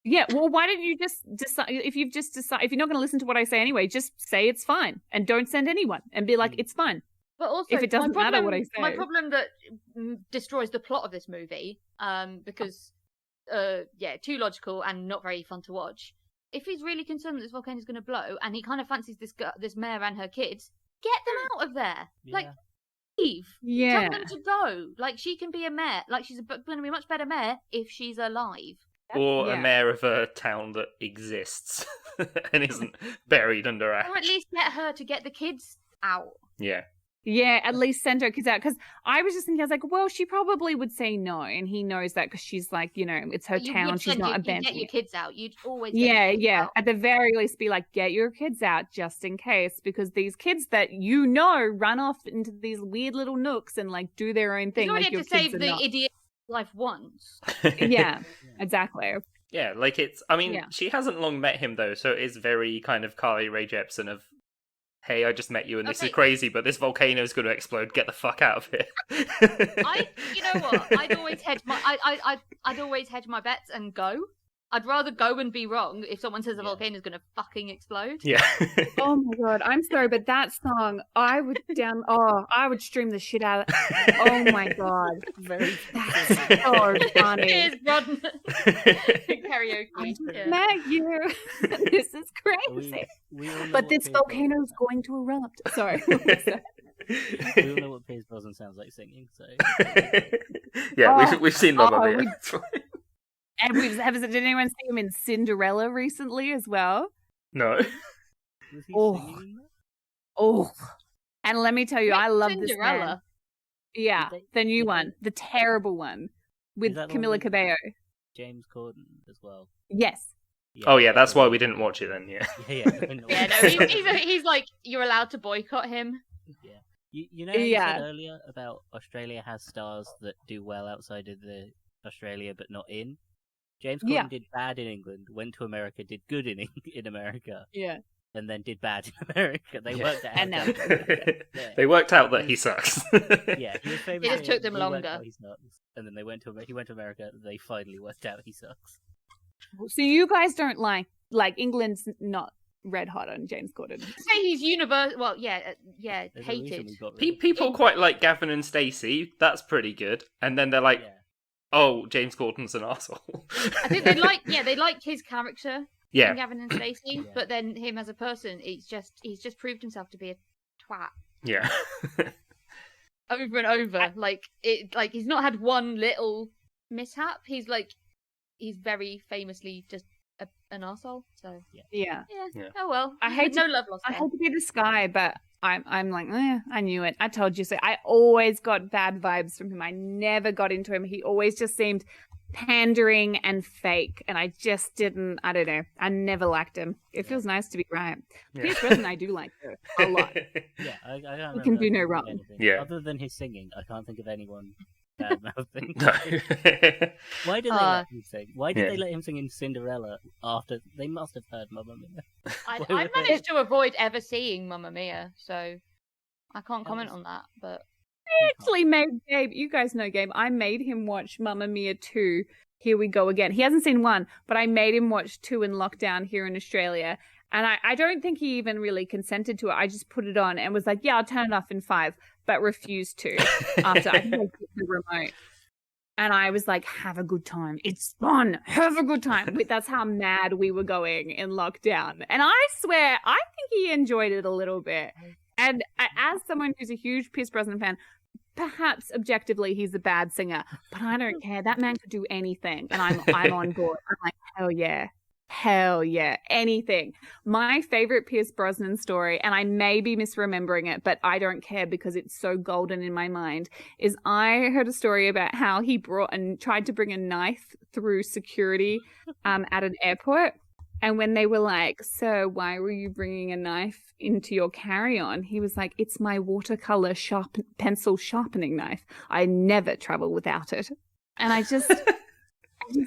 Yeah, well, why don't you just decide, if you've just decided, if you're not going to listen to what I say anyway, just say it's fine and don't send anyone and be like, it's fine. But also, If it doesn't matter what I say. my problem that destroys the plot of this movie, because, too logical and not very fun to watch. If he's really concerned that this volcano is going to blow and he kind of fancies this mayor and her kids, get them out of there. Like, leave. Yeah. Tell them to go. Like, she can be a mayor. Like, she's going to be a much better mayor if she's alive. Or Yeah. a mayor of a town that exists and isn't buried under ash. Or at least get her to get the kids out. Yeah. Yeah, at least send her kids out. Because I was just thinking, I was like, well, she probably would say no. And he knows that because she's like, it's her You town. would She's send not you'd get abandoning your it. kids out. You'd always get your kids Yeah. out. At the very least, be like, get your kids out just in case. Because these kids that run off into these weird little nooks and like do their own thing. You already like had your to kids save are the not. idiot's life once. Yeah, exactly. Yeah, like she hasn't long met him though, so it is very kind of Carly Rae Jepsen of, hey, I just met you and this Okay. is crazy, but this volcano is going to explode. Get the fuck out of here. You know what? I'd always hedge my bets and go. I'd rather go and be wrong if someone says a Yeah. volcano is going to fucking explode. Yeah. Oh my god, I'm sorry, but that song, I would stream the shit out of it. Oh my god. Very That's so funny. Here's Rodman. Karaoke. I just Yeah. met you. This is crazy. We all know But what this Pierce volcano is going to erupt. Sorry. Brosnan- we all know what Pierce Brosnan sounds like singing, so Yeah, we've seen Mamma Mia. we- It's fine. And did anyone see him in Cinderella recently as well? No. was he Oh. singing in that? Oh. And let me tell you, Wait, I love this man. Cinderella. Yeah, Did the new did one, the terrible one with that the one Camila with- Cabello. James Corden as well. Yes. Oh yeah, that's why we didn't watch it then. Yeah. Yeah. Yeah, no, he's like, you're allowed to boycott him. You know how you Yeah. said earlier about Australia has stars that do well outside of the Australia but not in? James Corden Yeah. did bad in England, went to America, did good in America, Yeah. and then did bad in America. They Yeah. worked it out. And now- Yeah. They worked out that he sucks. Yeah, he was famous. It just for took them he worked longer. out he sucks, and then he went to America. They finally worked out he sucks. So you guys don't like England's not red hot on James Corden. Say he's universal. Well, yeah, There's a reason hated. we got rid of People quite like Gavin and Stacey. That's pretty good. And then they're like, Yeah. oh, James Corden's an asshole. I think they like his character, Yeah. Gavin and Stacey, Yeah. but then him as a person, he's just proved himself to be a twat Yeah. over and over. Like he's not had one little mishap. He's very famously just an arsehole. So Yeah. yeah. Yeah. Oh well. I hate no to- love lost I there. hate to be this guy, but I'm like, I knew it. I told you so. I always got bad vibes from him. I never got into him. He always just seemed pandering and fake, and I just didn't. I don't know. I never liked him. It feels nice to be right. Yeah. Pierce Brosnan, I do like though, a lot. Yeah, I can't He can remember do no him wrong. anything. Yeah. Other than his singing, I can't think of anyone bad mouthing. No. Why did they let him sing? Why did Yeah. they let him sing in Cinderella after they must have heard Mamma Mia? I Why would they- managed to avoid ever seeing Mamma Mia, so I can't comment was- on that. But I actually made Gabe. You guys know Gabe. I made him watch Mamma Mia 2. Here we go again. He hasn't seen 1, but I made him watch 2 in lockdown here in Australia. And I don't think he even really consented to it. I just put it on and was like, yeah, I'll turn it off in 5, but refused to after I think I took the remote. And I was like, have a good time. It's fun. Have a good time. That's how mad we were going in lockdown. And I swear, I think he enjoyed it a little bit. And as someone who's a huge Pierce Brosnan fan, perhaps objectively he's a bad singer, but I don't care. That man could do anything, and I'm on board. I'm like, hell yeah, anything. My favorite Pierce Brosnan story, and I may be misremembering it, but I don't care because it's so golden in my mind, is I heard a story about how he brought and tried to bring a knife through security at an airport. And when they were like, "Sir, why were you bringing a knife into your carry-on?" He was like, "It's my watercolor pencil sharpening knife. I never travel without it." And I just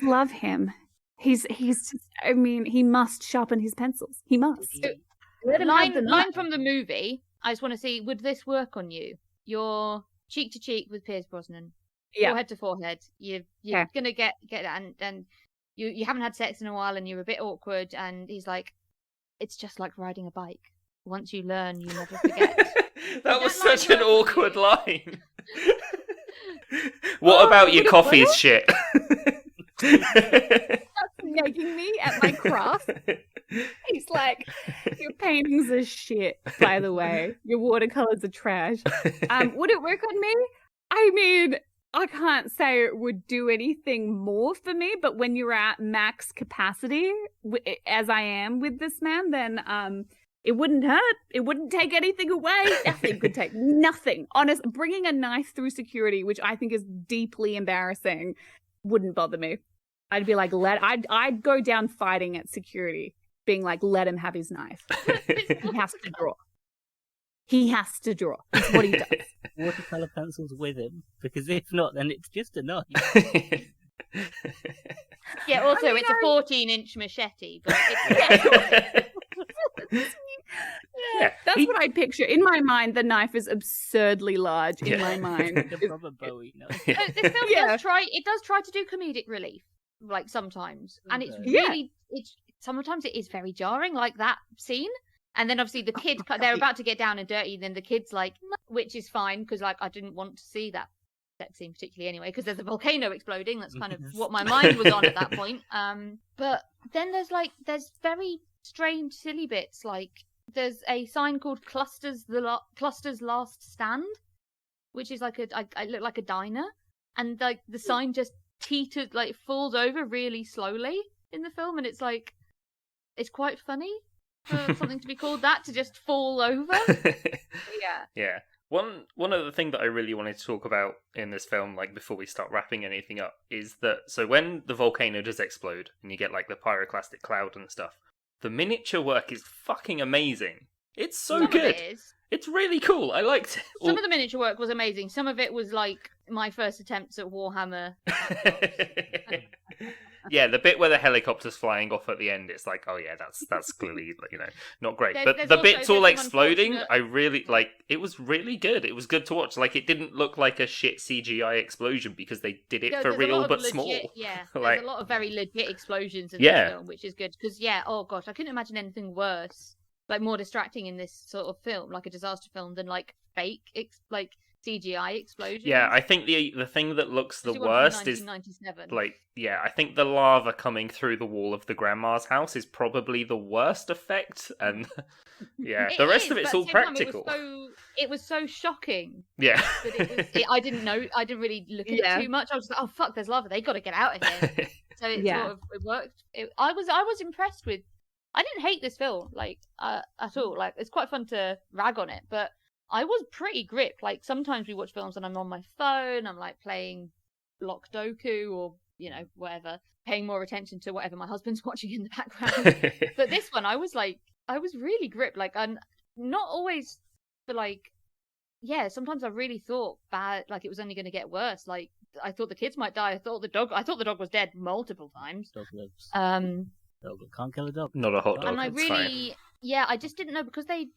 love him. He's just, I mean, he must sharpen his pencils. He must. Line from the movie. I just want to see, would this work on you? You're cheek to cheek with Pierce Brosnan. Yeah. Forehead to forehead. You're gonna get and you haven't had sex in a while and you're a bit awkward, and he's like, "It's just like riding a bike. Once you learn, you never forget." That was such an awkward line. What about your coffee's shit? That's nagging me at my craft. He's like, "Your paintings are shit, by the way. Your watercolors are trash." Would it work on me? I mean, I can't say it would do anything more for me, but when you're at max capacity, as I am with this man, then it wouldn't hurt. It wouldn't take anything away. Nothing could take nothing. Honest, bringing a knife through security, which I think is deeply embarrassing, wouldn't bother me. I'd be like, I'd go down fighting at security, being like, let him have his knife. He has to draw. He has to draw. That's what he does. Watercolor pencils with him, because if not, then it's just a knife. Yeah, also, it's a 14-inch machete, but that's what I picture. In my mind, the knife is absurdly large in my mind. The proper Bowie knife. This film does try to do comedic relief, like sometimes. And it's really, sometimes it is very jarring, like that scene. And then obviously the kid, they're about to get down and dirty, and then the kid's like, which is fine, because like I didn't want to see that sex scene particularly anyway, because there's a volcano exploding. That's kind of what my mind was on at that point. But then there's very strange, silly bits. Like there's a sign called Cluster's Last Stand, which is like I look like a diner, and like the sign just teeters, like falls over really slowly in the film, and it's like, it's quite funny for something to be called that, to just fall over. Yeah. One other thing that I really wanted to talk about in this film, like before we start wrapping anything up, is that so when the volcano does explode and you get like the pyroclastic cloud and stuff, the miniature work is fucking amazing. It's so good. It's really cool. I liked it. Some of the miniature work was amazing. Some of it was like my first attempts at Warhammer. Yeah, the bit where the helicopter's flying off at the end, it's like, oh yeah, that's clearly, not great. But the bits all exploding, I really, it was really good. It was good to watch. Like, it didn't look like a shit CGI explosion because they did it for real but small. Yeah, there's a lot of very legit explosions in this film, which is good. Because, oh gosh, I couldn't imagine anything worse, like more distracting in this sort of film, like a disaster film, than like fake, CGI explosions. Yeah, I think the thing that looks the worst is I think the lava coming through the wall of the grandma's house is probably the worst effect, and the rest of it's all practical. It was so shocking. Yeah, that I didn't really look at it too much. I was like, oh fuck, there's lava. They got to get out of here. So it worked. I was impressed with. I didn't hate this film at all. Like, it's quite fun to rag on it, but I was pretty gripped. Like, sometimes we watch films and I'm on my phone, I'm like playing Block Doku or, whatever, paying more attention to whatever my husband's watching in the background. But this one, I was really gripped. Like, and not always for sometimes I really thought bad, like it was only going to get worse. Like, I thought the kids might die. I thought the dog was dead multiple times. Dog lives. Dog can't kill a dog. Not a hot dog. And I really, I just didn't know because they'd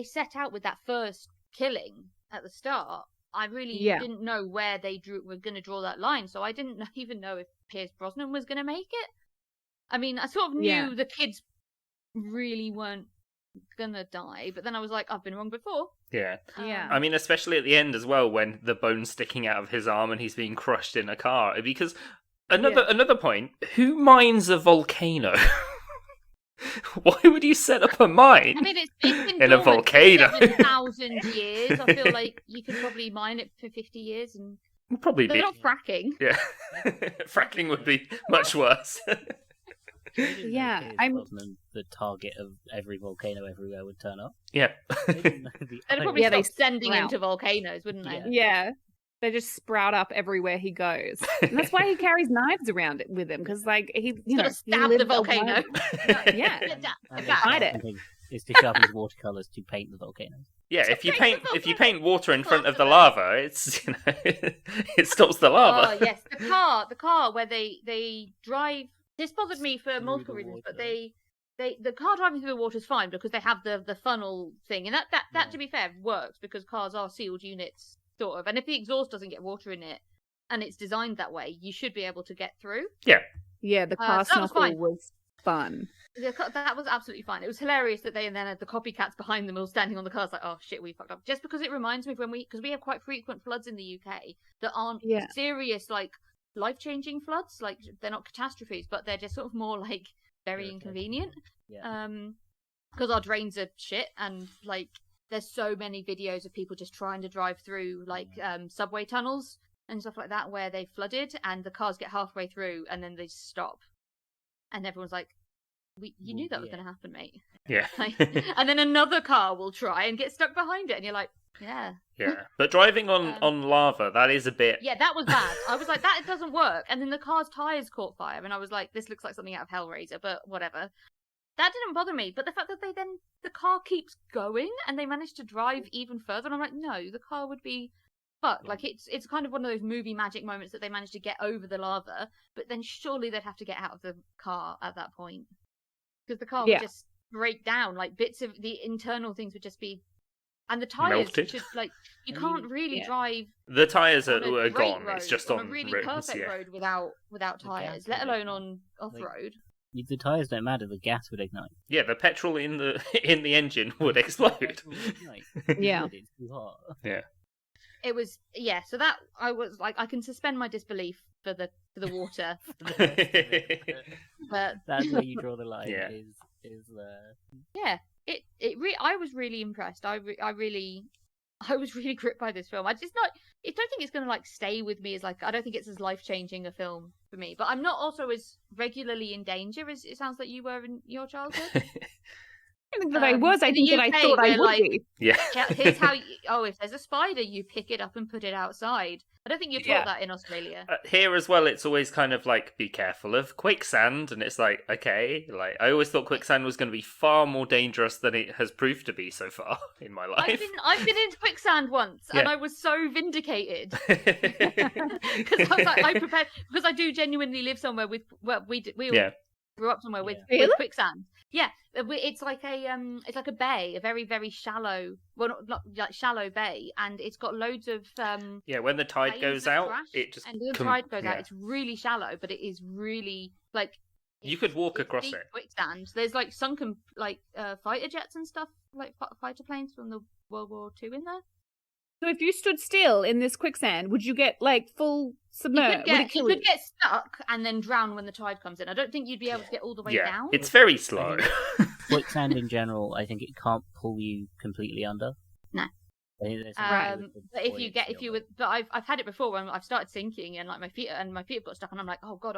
set out with that first killing at the start. I really didn't know where were going to draw that line, so I didn't even know if Pierce Brosnan was going to make it. I mean, I sort of knew the kids really weren't gonna die, but then I was like, I've been wrong before. Yeah. I mean, especially at the end as well, when the bone's sticking out of his arm and he's being crushed in a car, because. Another point, who mines a volcano? Why would you set up a mine? I mean, it's been in a dormant for volcano? 7,000 years. I feel like you could probably mine it for 50 years, and It'd probably they're be. not fracking. Yeah, fracking would be much worse. Yeah, I'm. The target of every volcano everywhere would turn up. Yeah. They'd probably Yeah, they stop sending sprout. into volcanoes, wouldn't they? Yeah. They just sprout up everywhere he goes. And that's why he carries knives around it with him, because, like, he, you know, Gotta he stab the lived a volcano. while- Yeah. And Fight the it. thing is to sharpen his watercolors to paint the volcanoes. Yeah, if you paint paint the paint water in front of the volcano. lava, it's it stops the lava. Oh yes, the car where they drive. This bothered me for Through multiple the reasons, but water. the car driving through the water is fine because they have the funnel thing, and that Yeah. to be fair works because cars are sealed units sort of, and if the exhaust doesn't get water in it and it's designed that way, you should be able to get through. Yeah, the car so that was snorkel fine. was fun. That was absolutely fine. It was hilarious that they then had the copycats behind them all standing on the cars like, oh shit, we fucked up. Just because it reminds me of because we have quite frequent floods in the UK that aren't Yeah. serious, like life-changing floods. Like they're not catastrophes, but they're just sort of more like very Irritating. inconvenient. Yeah. Because our drains are shit, and like there's so many videos of people just trying to drive through like subway tunnels and stuff like that where they flooded and the cars get halfway through and then they stop, and everyone's like, you knew that was Yeah. going to happen, mate. Yeah. Like, and then another car will try and get stuck behind it, and you're like, yeah. Yeah. But driving on lava, that is a bit. Yeah, that was bad. I was like, that doesn't work. And then the car's tyres caught fire, and I was like, this looks like something out of Hellraiser, but whatever. That didn't bother me, but the fact that the car keeps going, and they managed to drive even further, and I'm like, no, the car would be fucked. Like, it's kind of one of those movie magic moments that they managed to get over the lava, but then surely they'd have to get out of the car at that point. Because the car would just break down, like, bits of the internal things would just be... And the tyres Melted. should, like, you can't really drive The tyres on a are great gone. road, It's just on on a really rims. perfect Yeah. road without The tyres, gas let would alone ignite. on off-road. The tyres don't matter, the gas would ignite. Yeah, the petrol in the engine would explode. Yeah. It's too hot. Yeah. It was so that I was like, I can suspend my disbelief for the water, but That's where you draw the line. Yeah. Is yeah, I was really impressed. I was really gripped by this film. I don't think it's going to like stay with me as like, I don't think it's as life-changing a film for me, but I'm not also as regularly in danger as it sounds like you were in your childhood. I think that I was. I in the think that I UK, thought I we're would like- be. Yeah. Here's how if there's a spider, you pick it up and put it outside. I don't think you're taught that in Australia. Here as well, it's always kind of like, be careful of quicksand, and it's like, okay, like I always thought quicksand was going to be far more dangerous than it has proved to be so far in my life. I've been into quicksand once, and Yeah. I was so vindicated because I was like, I prepared because I do genuinely live somewhere with we all Yeah. grew up somewhere with Really? quicksand. Yeah, it's like a bay, a very very shallow, well not like shallow bay, and it's got loads of Yeah, when the tide waves goes that out, crash, it just and the com- tide goes out. yeah. It's really shallow, but it is really like You could walk it's across deep it. Quicksand. There's like sunken like fighter jets and stuff, like fighter planes from the World War II in there. So if you stood still in this quicksand, would you get like full submerged? Would it You kill could get stuck and then drown when the tide comes in. I don't think you'd be able to get all the way Yeah, down. it's very slow. quicksand in general, I think it can't pull you completely under. No. I think there's But but I've had it before when I've started sinking and like my feet have got stuck and I'm like, oh god,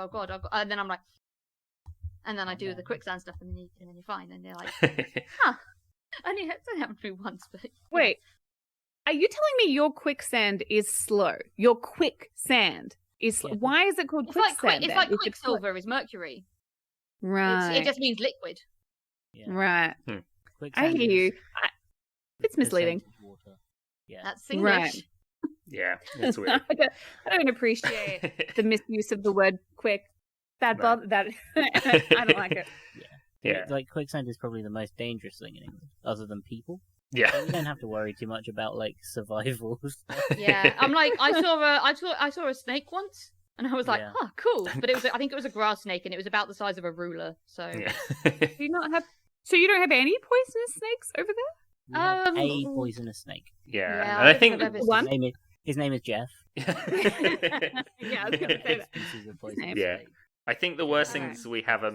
and then I'm like, and then I do the quicksand stuff and then you're fine and you're like, only it's only happened to me once, but Wait, are you telling me your quicksand is slow? Your quicksand is slow. Yeah. Why is it called it's like quicksand? it's then? like If it's slow- quicksilver is mercury. Right. It just means liquid. Yeah. Right. I Quicksand hear is you. It's misleading. percentage water. Yeah. That's English. Right. Yeah, it's weird. I don't appreciate the misuse of the word quick. That No. bother that I don't like it. Yeah. Like quicksand is probably the most dangerous thing in England, other than people. Yeah. So you don't have to worry too much about like survival stuff. Yeah, I'm like I saw a snake once, and I was like, Yeah. oh, cool. But I think it was a grass snake, and it was about the size of a ruler. So Yeah. Do you not have? So you don't have any poisonous snakes over there? We have Um, a poisonous snake. Yeah. Yeah, And I I think think I've ever One? His name is Jeff. Yeah, I was gonna say that. Species of poisonous name. Yeah. snake. I think the worst Alright. things we have are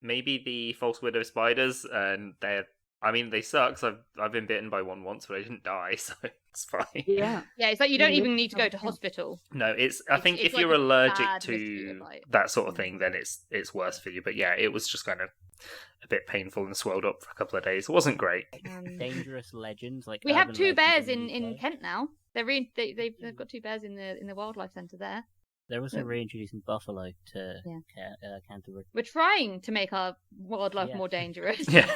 maybe the false widow spiders, and they suck. 'Cause I've been bitten by one once, but I didn't die, so it's fine. Yeah. Yeah, it's like you don't even need to go to hospital. No, I think it's if like you're a allergic bad to mosquito bite. that sort of thing, then it's worse for you. But yeah, it was just kind of a bit painful and swelled up for a couple of days. It wasn't great. Dangerous legends, like We have urban 2 legends bears the in UK. Kent now. They've got 2 bears in the wildlife centre there. They're also reintroducing buffalo to Yeah. Canterbury. We're trying to make our wildlife Yeah. more dangerous. Yeah.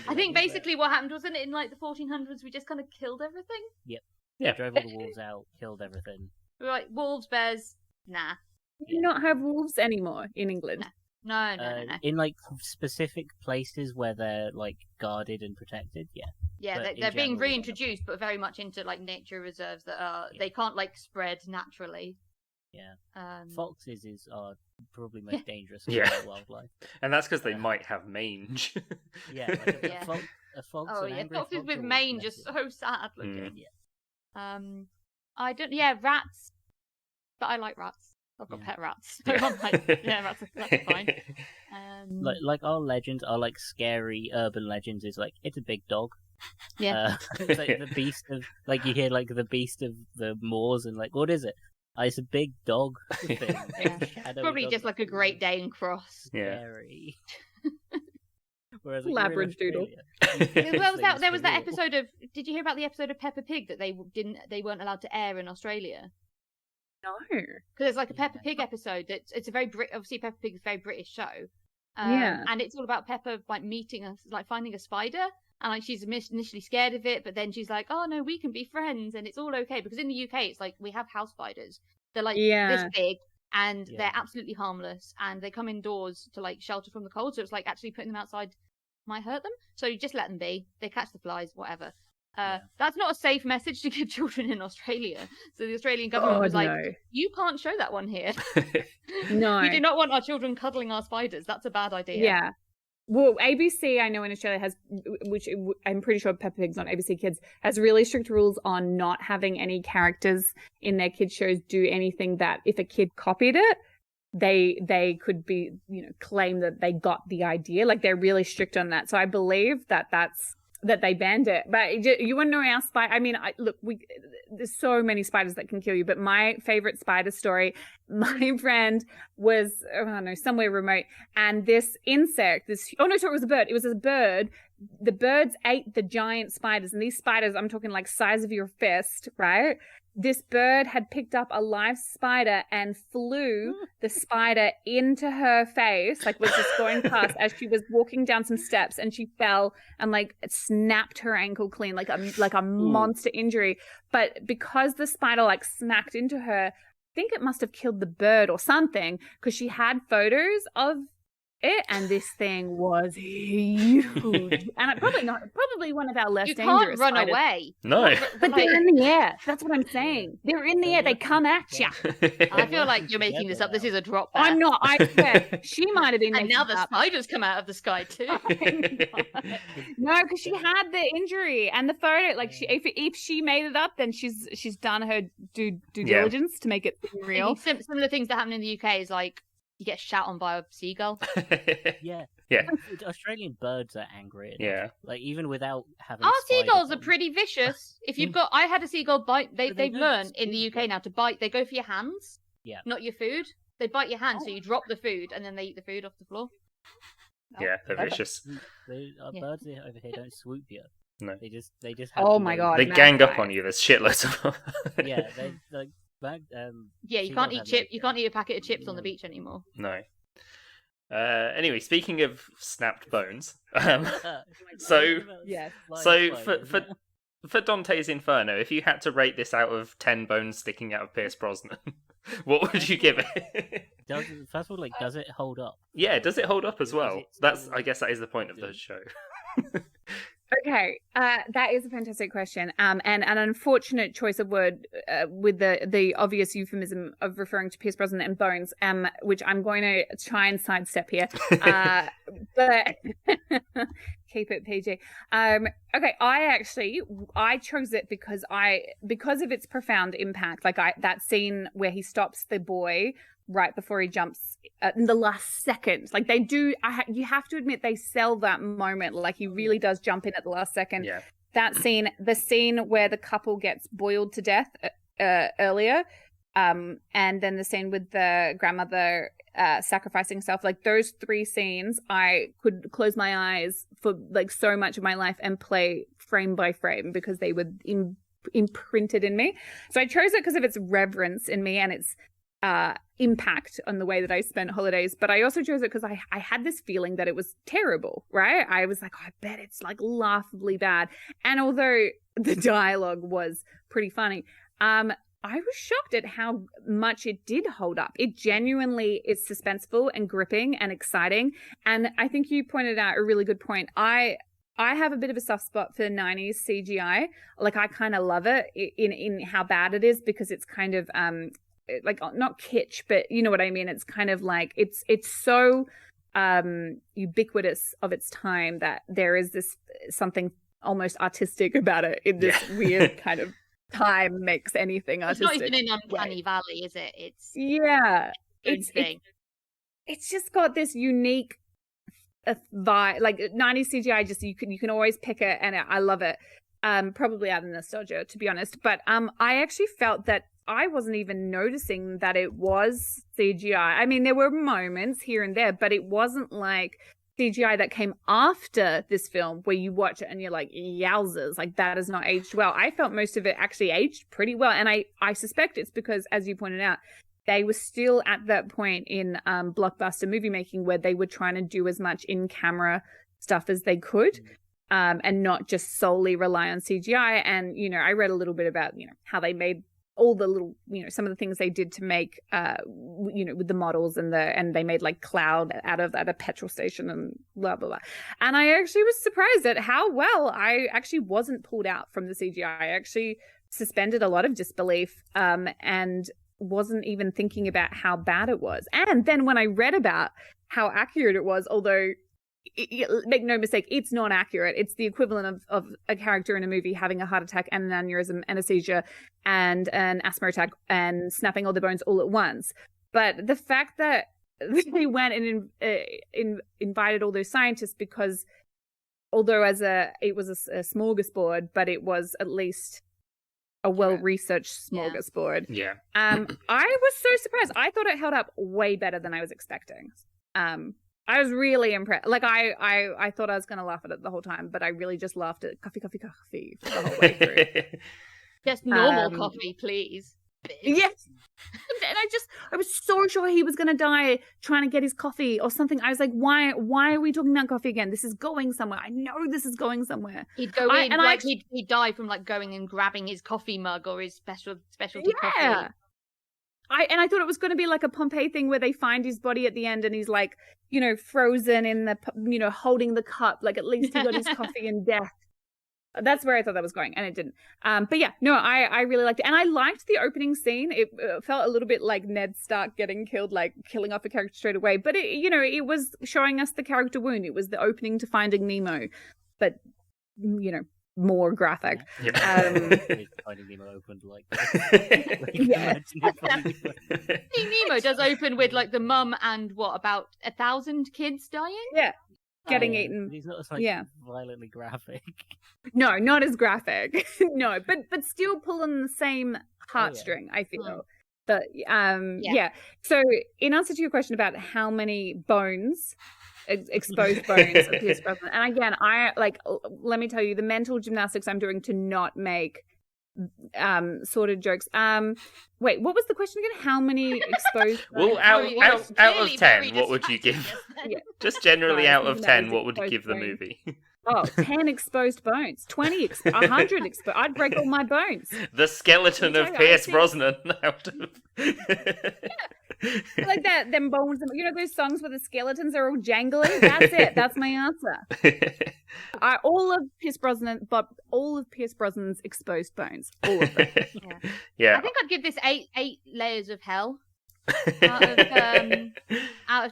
I think basically what happened wasn't it in like the 1400s we just kind of killed everything. Yeah. Drove all the wolves out, killed everything. We were like wolves, bears, nah. Do you not have wolves anymore in England? No. In like specific places where they're like guarded and protected, yeah. Yeah, But in they're being general, reintroduced, but very much into like nature reserves that they can't like spread naturally. Yeah. Foxes are probably most dangerous Yeah. wildlife. And that's because they might have mange. Yeah, like Yeah. a fox. Oh an yeah, angry foxes fox with are mane messy. just so sad looking. Yeah. I don't. Yeah, rats. But I like rats. I've got Yeah. pet rats. So I'm like, yeah, that's fine. Like our legends are like scary urban legends. Is like it's a big dog. Yeah. It's like the beast of like you hear like the beast of the moors and like what is it? Oh, it's a big dog thing. Yeah. Shadow Probably dog. just like a Great Dane cross. Yeah. Scary. Whereas like, Labradoodle. There was that episode of. Did you hear about the episode of Peppa Pig that they weren't allowed to air in Australia? No. Because there's like a Peppa Pig episode that's it's a very obviously Peppa Pig is a very British show. Yeah. And it's all about Peppa like finding a spider, and like she's initially scared of it, but then she's like, oh no, we can be friends, and it's all okay because in the UK it's like we have house spiders. They're like this big, and they're absolutely harmless, and they come indoors to like shelter from the cold. So it's like actually putting them outside might hurt them. So you just let them be. They catch the flies, whatever. That's not a safe message to give children in Australia. So the Australian government was like, you can't show that one here. No. We do not want our children cuddling our spiders. That's a bad idea. Yeah. Well, ABC, I know in Australia has, which I'm pretty sure Peppa Pig's on ABC Kids, has really strict rules on not having any characters in their kids shows do anything that if a kid copied it, they could be, claim that they got the idea. Like they're really strict on that. So I believe that they banned it. But you want to know our spider? I mean, there's so many spiders that can kill you. But my favorite spider story, my friend was, somewhere remote. And this insect, it was a bird. It was a bird. The birds ate the giant spiders. And these spiders, I'm talking like size of your fist, right? This bird had picked up a live spider and flew the spider into her face, like was just going past as she was walking down some steps, and she fell and like snapped her ankle clean, like a monster injury. But because the spider like smacked into her, I think it must have killed the bird or something, because she had photos of it, and this thing was huge, and probably one of our less dangerous. You can't run spiders. away. No. But they're in the air. That's what I'm saying. They're in the air. They come at you. I feel like you're making this up. This is a drop. I'm not. I swear. She might have been. And making now it the up. spiders come out of the sky too. No, because she had the injury and the photo. Like if she made it up, then she's done her due diligence to make it seem real. Similar things that happen in the UK is like you get shot on by a seagull. Yeah. Yeah. Australian birds are angry. Yeah. Like even without having. Our spider seagulls are bombs. pretty vicious. If you've got, I had a seagull bite. They've don't learned in the UK now to bite. They go for your hands. Yeah. Not your food. They bite your hand, so you drop the food, and then they eat the food off the floor. Yeah, they're vicious. Birds over here don't swoop you. No. They just. Oh my God. They gang up on you. There's shitloads of them. Yeah, they like. Yeah, you can't eat You can't eat a packet of chips on the beach anymore. No. Anyway, speaking of snapped bones, So Yes. so for Dante's Inferno, if you had to rate this out of 10 bones sticking out of Pierce Brosnan, what would you give it? First of all, like, does it hold up? Yeah, does it hold up as well? I guess that is the point of the show. Okay, that is a fantastic question, and an unfortunate choice of word with the obvious euphemism of referring to Pierce Brosnan and bones, which I'm going to try and sidestep here, but keep it PG. Okay, I chose it because of its profound impact. Like that scene where he stops the boy right before he jumps in the last second. Like they do, you have to admit they sell that moment. Like he really does jump in at the last second. Yeah. That scene, the scene where the couple gets boiled to death earlier, and then the scene with the grandmother sacrificing herself, like those three scenes, I could close my eyes for like so much of my life and play frame by frame because they were imprinted in me. So I chose it because of its reverence in me and its impact on the way that I spent holidays. But I also chose it because I had this feeling that it was terrible, right? I was like, oh, I bet it's like laughably bad. And although the dialogue was pretty funny, I was shocked at how much it did hold up. It genuinely is suspenseful and gripping and exciting. And I think you pointed out a really good point. I have a bit of a soft spot for 90s CGI. Like I kind of love it in how bad it is because it's kind of like not kitsch, but you know what I mean? It's kind of like it's so ubiquitous of its time that there is this something almost artistic about it in this weird kind of time makes anything artistic. It's not even in Uncanny Valley, is it? It's it's just got this unique vibe. Like 90s CGI, just you can always pick it, and I love it. Probably out of nostalgia, to be honest. But I actually felt that I wasn't even noticing that it was CGI. I mean, there were moments here and there, but it wasn't like CGI that came after this film where you watch it and you're like, yowzers, like that has not aged well. I felt most of it actually aged pretty well. And I suspect it's because, as you pointed out, they were still at that point in blockbuster movie making where they were trying to do as much in-camera stuff as they could. And not just solely rely on CGI. And, you know, I read a little bit about, you know, how they made all the little, you know, some of the things they did to make, you know, with the models and they made like cloud out of at a petrol station and blah, blah, blah. And I actually was surprised at how well I actually wasn't pulled out from the CGI. I actually suspended a lot of disbelief and wasn't even thinking about how bad it was. And then when I read about how accurate it was, although make no mistake, it's not accurate. It's the equivalent of a character in a movie having a heart attack and an aneurysm and a seizure and an asthma attack and snapping all the bones all at once. But the fact that they went and invited all those scientists, because although it was a smorgasbord, but it was at least a well-researched smorgasbord. Yeah. I was so surprised. I thought it held up way better than I was expecting. I was really impressed. Like I thought I was going to laugh at it the whole time, but I really just laughed at coffee for the whole way through. Just normal coffee, please. Yes. And I was so sure he was going to die trying to get his coffee or something. I was like, why are we talking about coffee again? This is going somewhere. I know this is going somewhere. He'd go in, and like he'd die from like going and grabbing his coffee mug or his specialty coffee. I thought it was going to be like a Pompeii thing where they find his body at the end and he's like, you know, frozen in the, you know, holding the cup. Like at least he got his coffee in death. That's where I thought that was going, and it didn't. But yeah, no, I really liked it. And I liked the opening scene. It felt a little bit like Ned Stark getting killed, like killing off a character straight away. But it, you know, it was showing us the character wound. It was the opening to Finding Nemo, but, you know, more graphic. Finding Nemo opened like Nemo does open with like the mum and what, about 1,000 kids dying? Yeah. Getting eaten. He's not like violently graphic. No, not as graphic. No, but still pulling the same heartstring, I feel. But So in answer to your question about how many bones, exposed bones of Pierce Brosnan, and again, let me tell you, the mental gymnastics I'm doing to not make sort of jokes. Wait, what was the question again? How many exposed? Well, out of 10, what would you give? Just generally out of 10, what would you give the movie? 10 exposed bones, 20, 100 exposed. I'd break all my bones. The skeleton of Pierce Brosnan out of. Like that, them bones. You know those songs where the skeletons are all jangling. That's it. That's my answer. All of Pierce Brosnan's exposed bones. All of them. Yeah. I think I'd give this eight layers of hell out of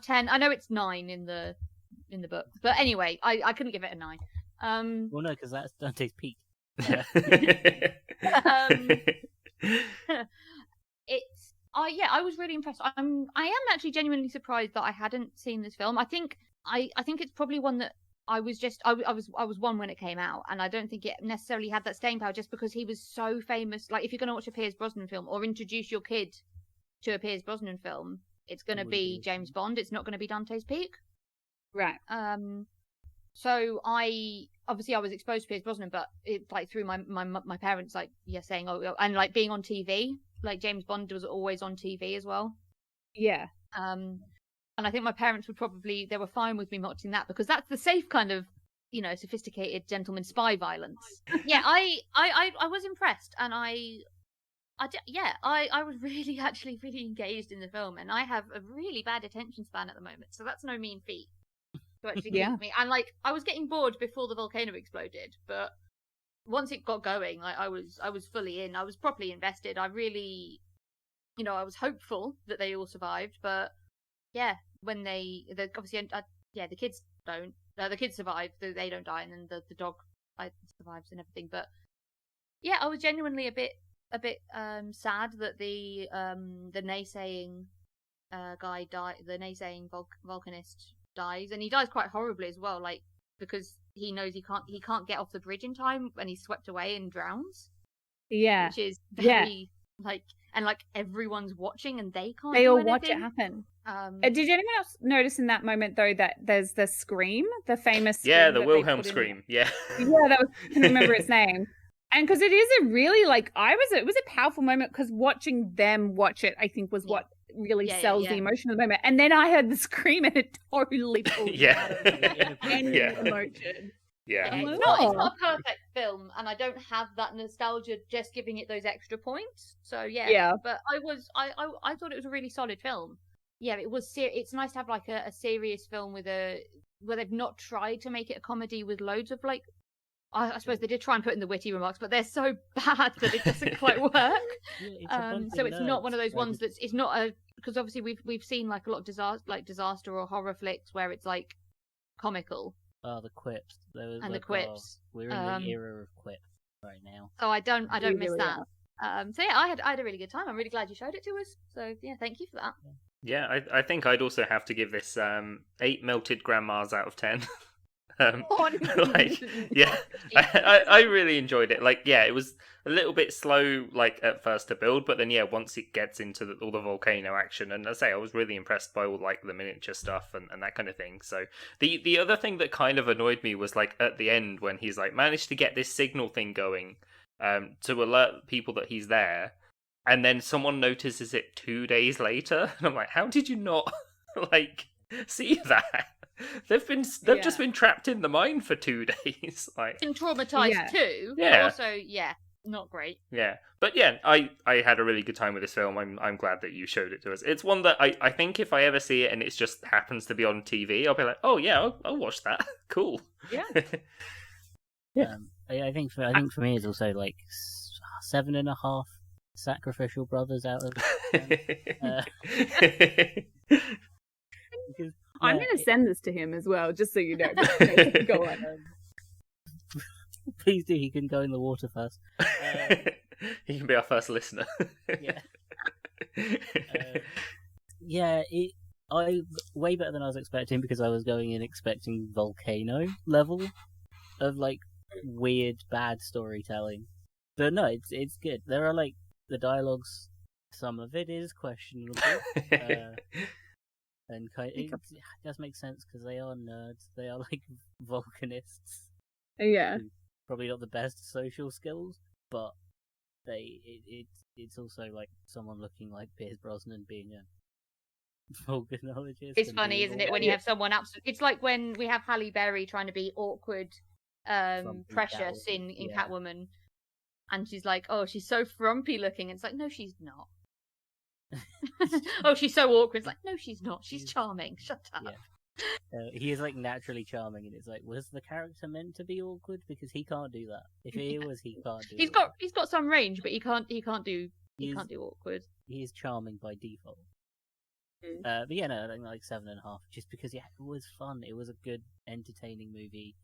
10. I know it's 9 in the book, but anyway, I couldn't give it a 9. Well, no, because that's Dante's peak. I was really impressed. I am actually genuinely surprised that I hadn't seen this film. I think it's probably one that I was one when it came out, and I don't think it necessarily had that staying power just because he was so famous. Like, if you're going to watch a Pierce Brosnan film or introduce your kid to a Pierce Brosnan film, it's going to be James Bond. It's not going to be Dante's Peak. Right. So I was exposed to Pierce Brosnan, but it's like through my parents, like, saying, and like being on TV, like James Bond was always on TV as well. Yeah. And I think my parents they were fine with me watching that because that's the safe kind of, sophisticated gentleman spy violence. Yeah, I was impressed, and I was really actually really engaged in the film, and I have a really bad attention span at the moment, so that's no mean feat to actually keep me. And like, I was getting bored before the volcano exploded, but once it got going, like, I was fully in. I was properly invested. I really, I was hopeful that they all survived, but yeah, when obviously, the kids don't. The kids survive, they don't die, and then the dog survives and everything. But yeah, I was genuinely a bit sad that the naysaying guy died. The naysaying volcanist dies, and he dies quite horribly as well. Like, because he knows he can't get off the bridge in time, and he's swept away and drowns. Yeah, which is very like, and like everyone's watching and they can't. They do all anything. watch it happen. Did anyone else notice in that moment though that there's the scream, the famous scream the Wilhelm scream? Yeah, that was, I can't remember its name. And because it is a really it was a powerful moment because watching them watch it, I think, was what really sells the emotion of the moment. And then I heard the scream and it totally pulled me out of any emotion. Yeah. It's not a perfect film, and I don't have that nostalgia just giving it those extra points. So but I thought it was a really solid film. Yeah, it was. It's nice to have like a serious film where they've not tried to make it a comedy with loads of like. I suppose they did try and put in the witty remarks, but they're so bad that it doesn't quite work. So it's not one of those ones that's. It's not because obviously we've seen like a lot of disaster or horror flicks where it's like comical. Oh, the quips. The quips. We're in the era of quip right now. So I don't miss that. So yeah, I had a really good time. I'm really glad you showed it to us. So yeah, thank you for that. Yeah, I think I'd also have to give this 8 melted grandmas out of 10. I really enjoyed it. Like, yeah, it was a little bit slow, like, at first to build, but then once it gets into all the volcano action, and I was really impressed by all like the miniature stuff and that kind of thing. So the other thing that kind of annoyed me was like at the end when he's like managed to get this signal thing going to alert people that he's there, and then someone notices it 2 days later, and I'm like, how did you not like see that? They've just been trapped in the mine for 2 days. Like, been traumatized too. Yeah. But also, not great. Yeah. But yeah, I had a really good time with this film. I'm glad that you showed it to us. It's one that I think if I ever see it and it just happens to be on TV, I'll be like, oh yeah, I'll watch that. Cool. Yeah. I think for me it's also like 7.5 sacrificial brothers out of 10. Because I'm going to send this to him as well, just so you know. Go on. Please do. He can go in the water first. He can be our first listener. I way better than I was expecting, because I was going in expecting volcano level of like weird bad storytelling. But no, it's good. There are like the dialogues. Some of it is questionable. And it does make sense because they are nerds. They are like volcanists. Yeah. Probably not the best social skills, but it's also like someone looking like Pierce Brosnan being a volcanologist. It's funny, isn't it, when you have someone absolutely... It's like when we have Halle Berry trying to be awkward, precious in Catwoman, and she's like, oh, she's so frumpy looking. And it's like, no, she's not. Oh, she's so awkward. It's like, no, she's not. She's charming. Shut up. Yeah. He is like naturally charming, and it's like, was the character meant to be awkward? Because he can't do that. If he was, he can't do. He's got some range, but he can't do awkward. He is charming by default. But yeah, no, I think like 7.5, just because it was fun. It was a good, entertaining movie.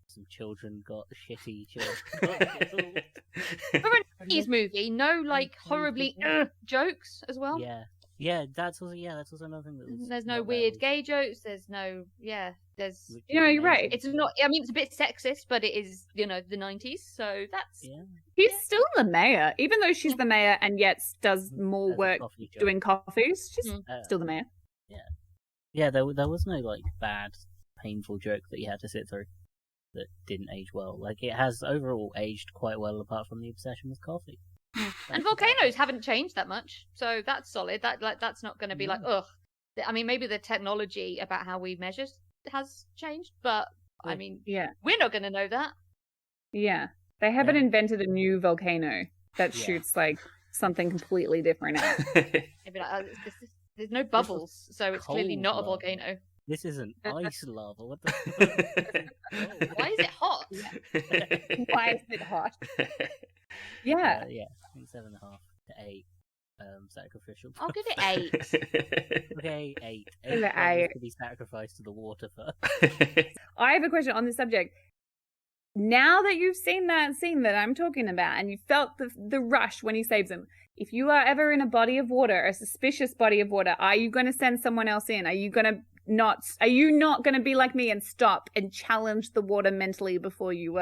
Some children got shitty children. For a 90s movie, no like horribly jokes as well. Yeah, that's also another thing that was There's no weird gay jokes. There's no There's you're right. It's not. I mean, it's a bit sexist, but it is the 90s. So that's He's still the mayor, even though she's the mayor and yet does more work doing coffees. She's still the mayor. Yeah. There was no like bad, painful joke that you had to sit through that didn't age well. Like it has overall aged quite well, apart from the obsession with coffee. And volcanoes haven't changed that much, so that's solid. That's not going to be like ugh. I mean, maybe the technology about how we measure has changed, but I mean, we're not going to know that. Yeah, they haven't invented a new volcano that shoots like something completely different out. Maybe like, there's no bubbles, so it's clearly not a volcano. This isn't ice lava. What the? Why is it hot? Why is it hot? Yeah. I think 7.5 to 8. Sacrificial. I'll give it 8. Okay, 8. Give it 8. To be sacrificed to the water first. I have a question on this subject. Now that you've seen that scene that I'm talking about, and you felt the rush when he saves him, if you are ever in a body of water, a suspicious body of water, are you going to send someone else in? Are you not going to be like me and stop and challenge the water mentally before you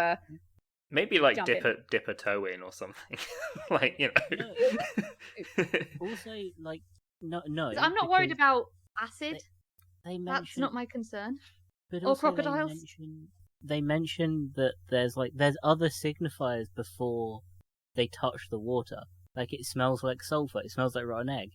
maybe like dip a toe in or something? Like, Also, like no. I'm not worried about acid. That's not my concern. But or crocodiles. They mention that there's other signifiers before they touch the water. Like it smells like sulfur. It smells like rotten egg,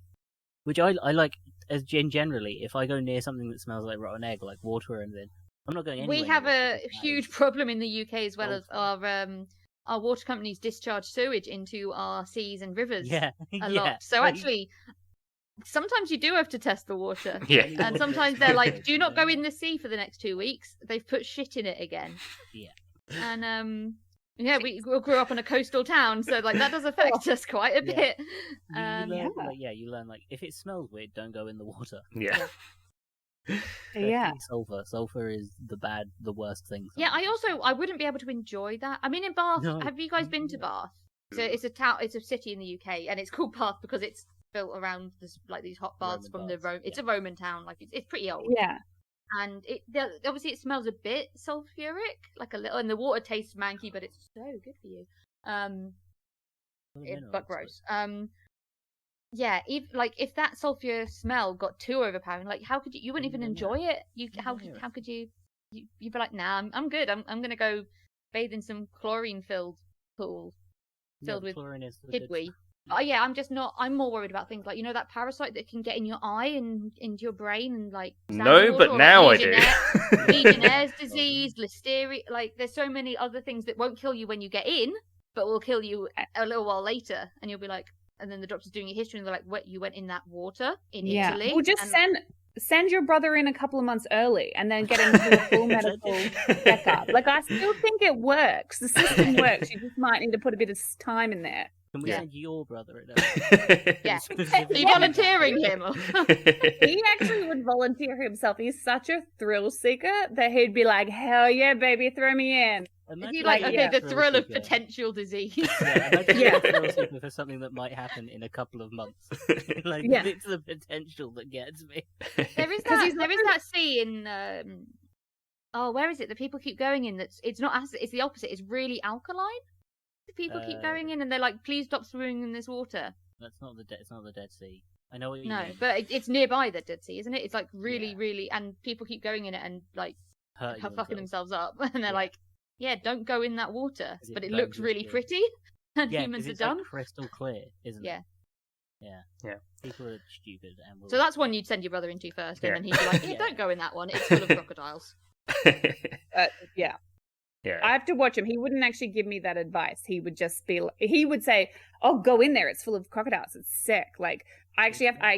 which I like. As generally, if I go near something that smells like rotten egg, like water or anything, I'm not going anywhere. We have a huge problem in the UK as well as our water companies discharge sewage into our seas and rivers a lot. So actually, sometimes you do have to test the water. Yeah. And sometimes they're like, do not go in the sea for the next 2 weeks. They've put shit in it again. Yeah. And we grew up in a coastal town, so like that does affect us quite a bit. You learn like if it smells weird, don't go in the water. Yeah. Sulfur is the worst thing. Sometimes. Yeah, I wouldn't be able to enjoy that. I mean, in Bath, have you guys been to Bath? So it's a town, it's a city in the UK, and it's called Bath because it's built around these hot baths from the Rome. It's a Roman town, like it's pretty old. Yeah. And obviously it smells a bit sulfuric, like a little, and the water tastes manky, but it's so good for you. But gross. If that sulfur smell got too overpowering, like how could you wouldn't even enjoy it? How could you? You'd be like, nah, I'm good. I'm gonna go bathe in some chlorine-filled pool filled with kidwee. Oh yeah, I'm more worried about things like that parasite that can get in your eye and into your brain and like. No, but now I do. Legionnaire's disease, listeria. Like, there's so many other things that won't kill you when you get in, but will kill you a little while later, and you'll be like, and then the doctor's doing your history, and they're like, "What? You went in that water in Italy?" Well, just send your brother in a couple of months early, and then get him to a full medical checkup. Like, I still think it works. The system works. You just might need to put a bit of time in there. Can we send your brother in? Yeah. Are you volunteering him? He actually would volunteer himself. He's such a thrill seeker that he'd be like, "Hell yeah, baby, throw me in." Is he like, the thrill of potential disease? Yeah, thrill seeker for something that might happen in a couple of months. It's the potential that gets me. There is that scene. Where is it? The people keep going in. It's not acid. It's the opposite. It's really alkaline. People keep going in, and they're like, "Please stop swimming in this water." That's not it's not the Dead Sea. I know what you mean. No, but it's nearby the Dead Sea, isn't it? It's like really, really, and people keep going in it and like fucking themselves up, and they're like, "Yeah, don't go in that water." But it looks really pretty, and humans are dumb. Like crystal clear, isn't it? Yeah. People are stupid, and so that's one you'd send your brother into first, and then he'd be like, "Yeah, don't go in that one. It's full of crocodiles." Yeah. I have to watch him. He wouldn't actually give me that advice. He would just be like, he would say, "Oh, go in there. It's full of crocodiles. It's sick." Like, I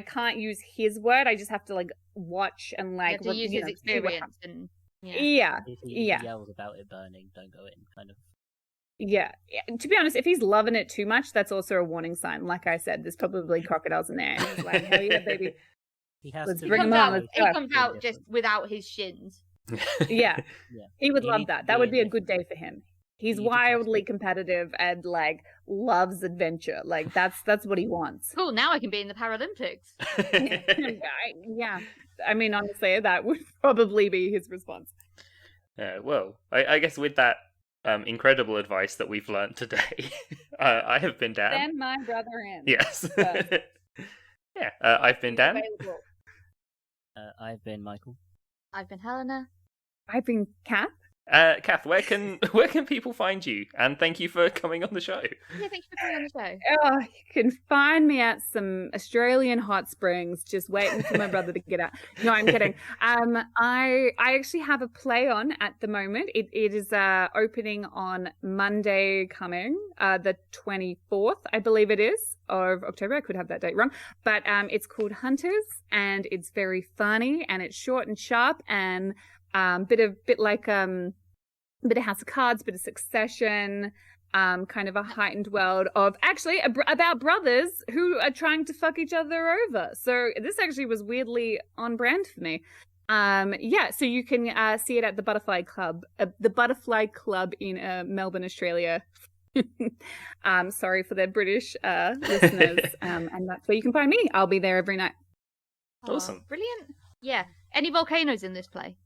can't use his word. I just have to like watch and like use his experience and if he yells about it burning, don't go in, kind of. Yeah. To be honest, if he's loving it too much, that's also a warning sign. Like I said, there's probably crocodiles in there. And he's like, "Hell yeah, baby." He has He comes out just without his shins. Yeah. Yeah. He would You love need that. to That be would be a good indifferent. day for him. He's You need to trust wildly him. competitive and like loves adventure. Like that's what he wants. Cool. Now I can be in the Paralympics. Yeah. I mean, honestly, that would probably be his response. Well, I guess with that incredible advice that we've learned today, I have been Dan. Send my brother in. Yes. First. Yeah, I've been He's Dan. available. I've been Michael. I've been Helena. I've been Kath. Kath, where can people find you? And thank you for coming on the show. Yeah, thank you for coming on the show. Oh, you can find me at some Australian hot springs, just waiting for my brother to get out. No, I'm kidding. I actually have a play on at the moment. It is opening on Monday coming, the 24th, I believe it is, of October. I could have that date wrong, but it's called Hunters, and it's very funny, and it's short and sharp, and bit like bit of House of Cards, bit of Succession, kind of a heightened world of actually about brothers who are trying to fuck each other over. So this actually was weirdly on brand for me. Yeah, so you can see it at the Butterfly Club in Melbourne, Australia. Sorry for the British listeners, and that's where you can find me. I'll be there every night. Awesome. Brilliant. Yeah. Any volcanoes in this play?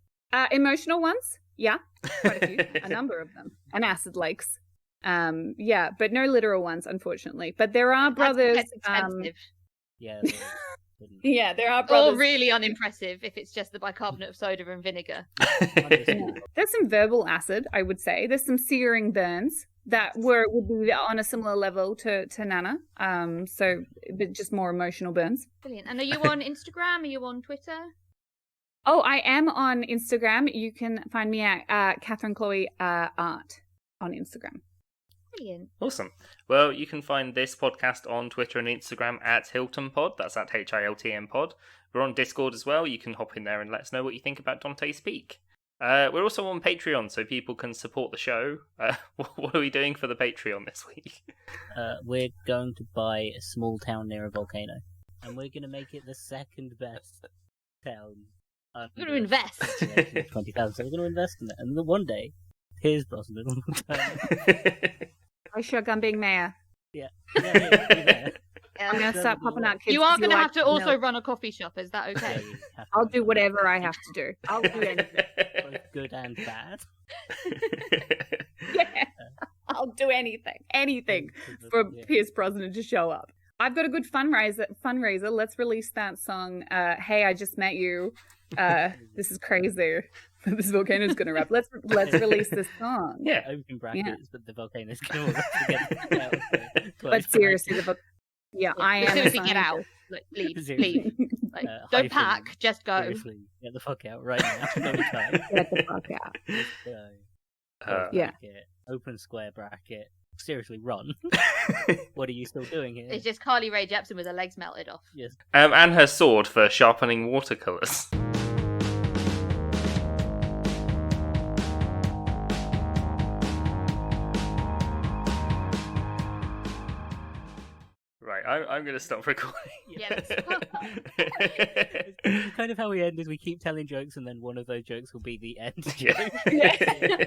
Emotional ones, yeah, quite a few, a number of them, and acid lakes. Yeah, but no literal ones, unfortunately. But there are brothers. That's expensive. Yeah. Yeah, there are brothers. Or really unimpressive if it's just the bicarbonate of soda and vinegar. Yeah. There's some verbal acid, I would say. There's some searing burns that would be on a similar level to Nana. So, but just more emotional burns. Brilliant. And are you on Instagram? Are you on Twitter? Oh, I am on Instagram. You can find me at Katherine Chloe Art on Instagram. Brilliant. Awesome. Well, you can find this podcast on Twitter and Instagram at Hilton Pod. That's at HILTM Pod. We're on Discord as well. You can hop in there and let us know what you think about Dante Speak. We're also on Patreon, so people can support the show. What are we doing for the Patreon this week? We're going to buy a small town near a volcano, and we're going to make it the second best town. We're going to invest. 20,000. So we're going to invest in it, and then one day, here's Brosnan. I shotgun being mayor. Yeah. I'm going to start popping out kids. You are going to have like to also milk. run a coffee shop. Is that okay? I'll do whatever I have to do. I'll do anything. Both good and bad. Yeah, I'll do anything for Pierce Brosnan to show up. I've got a good fundraiser. Let's release that song. Hey, I just met you. This is crazy. This volcano's gonna erupt. Let's release this song. Yeah. Open brackets, but the volcano's going to get out. But seriously, I am. As soon a as we get out, scientist. like, leave. Seriously. Like, Hyphen, don't pack, just go. Seriously, get the fuck out right now. No time. Get the fuck out. Just go. Yeah. Bracket, open square bracket. Seriously, run. What are you still doing here? It's just Carly Rae Jepsen with her legs melted off. Yes. And her sword for sharpening watercolours. Right, I'm going to stop recording. Yeah, It's kind of how we end is we keep telling jokes and then one of those jokes will be the end. Yeah. Yeah.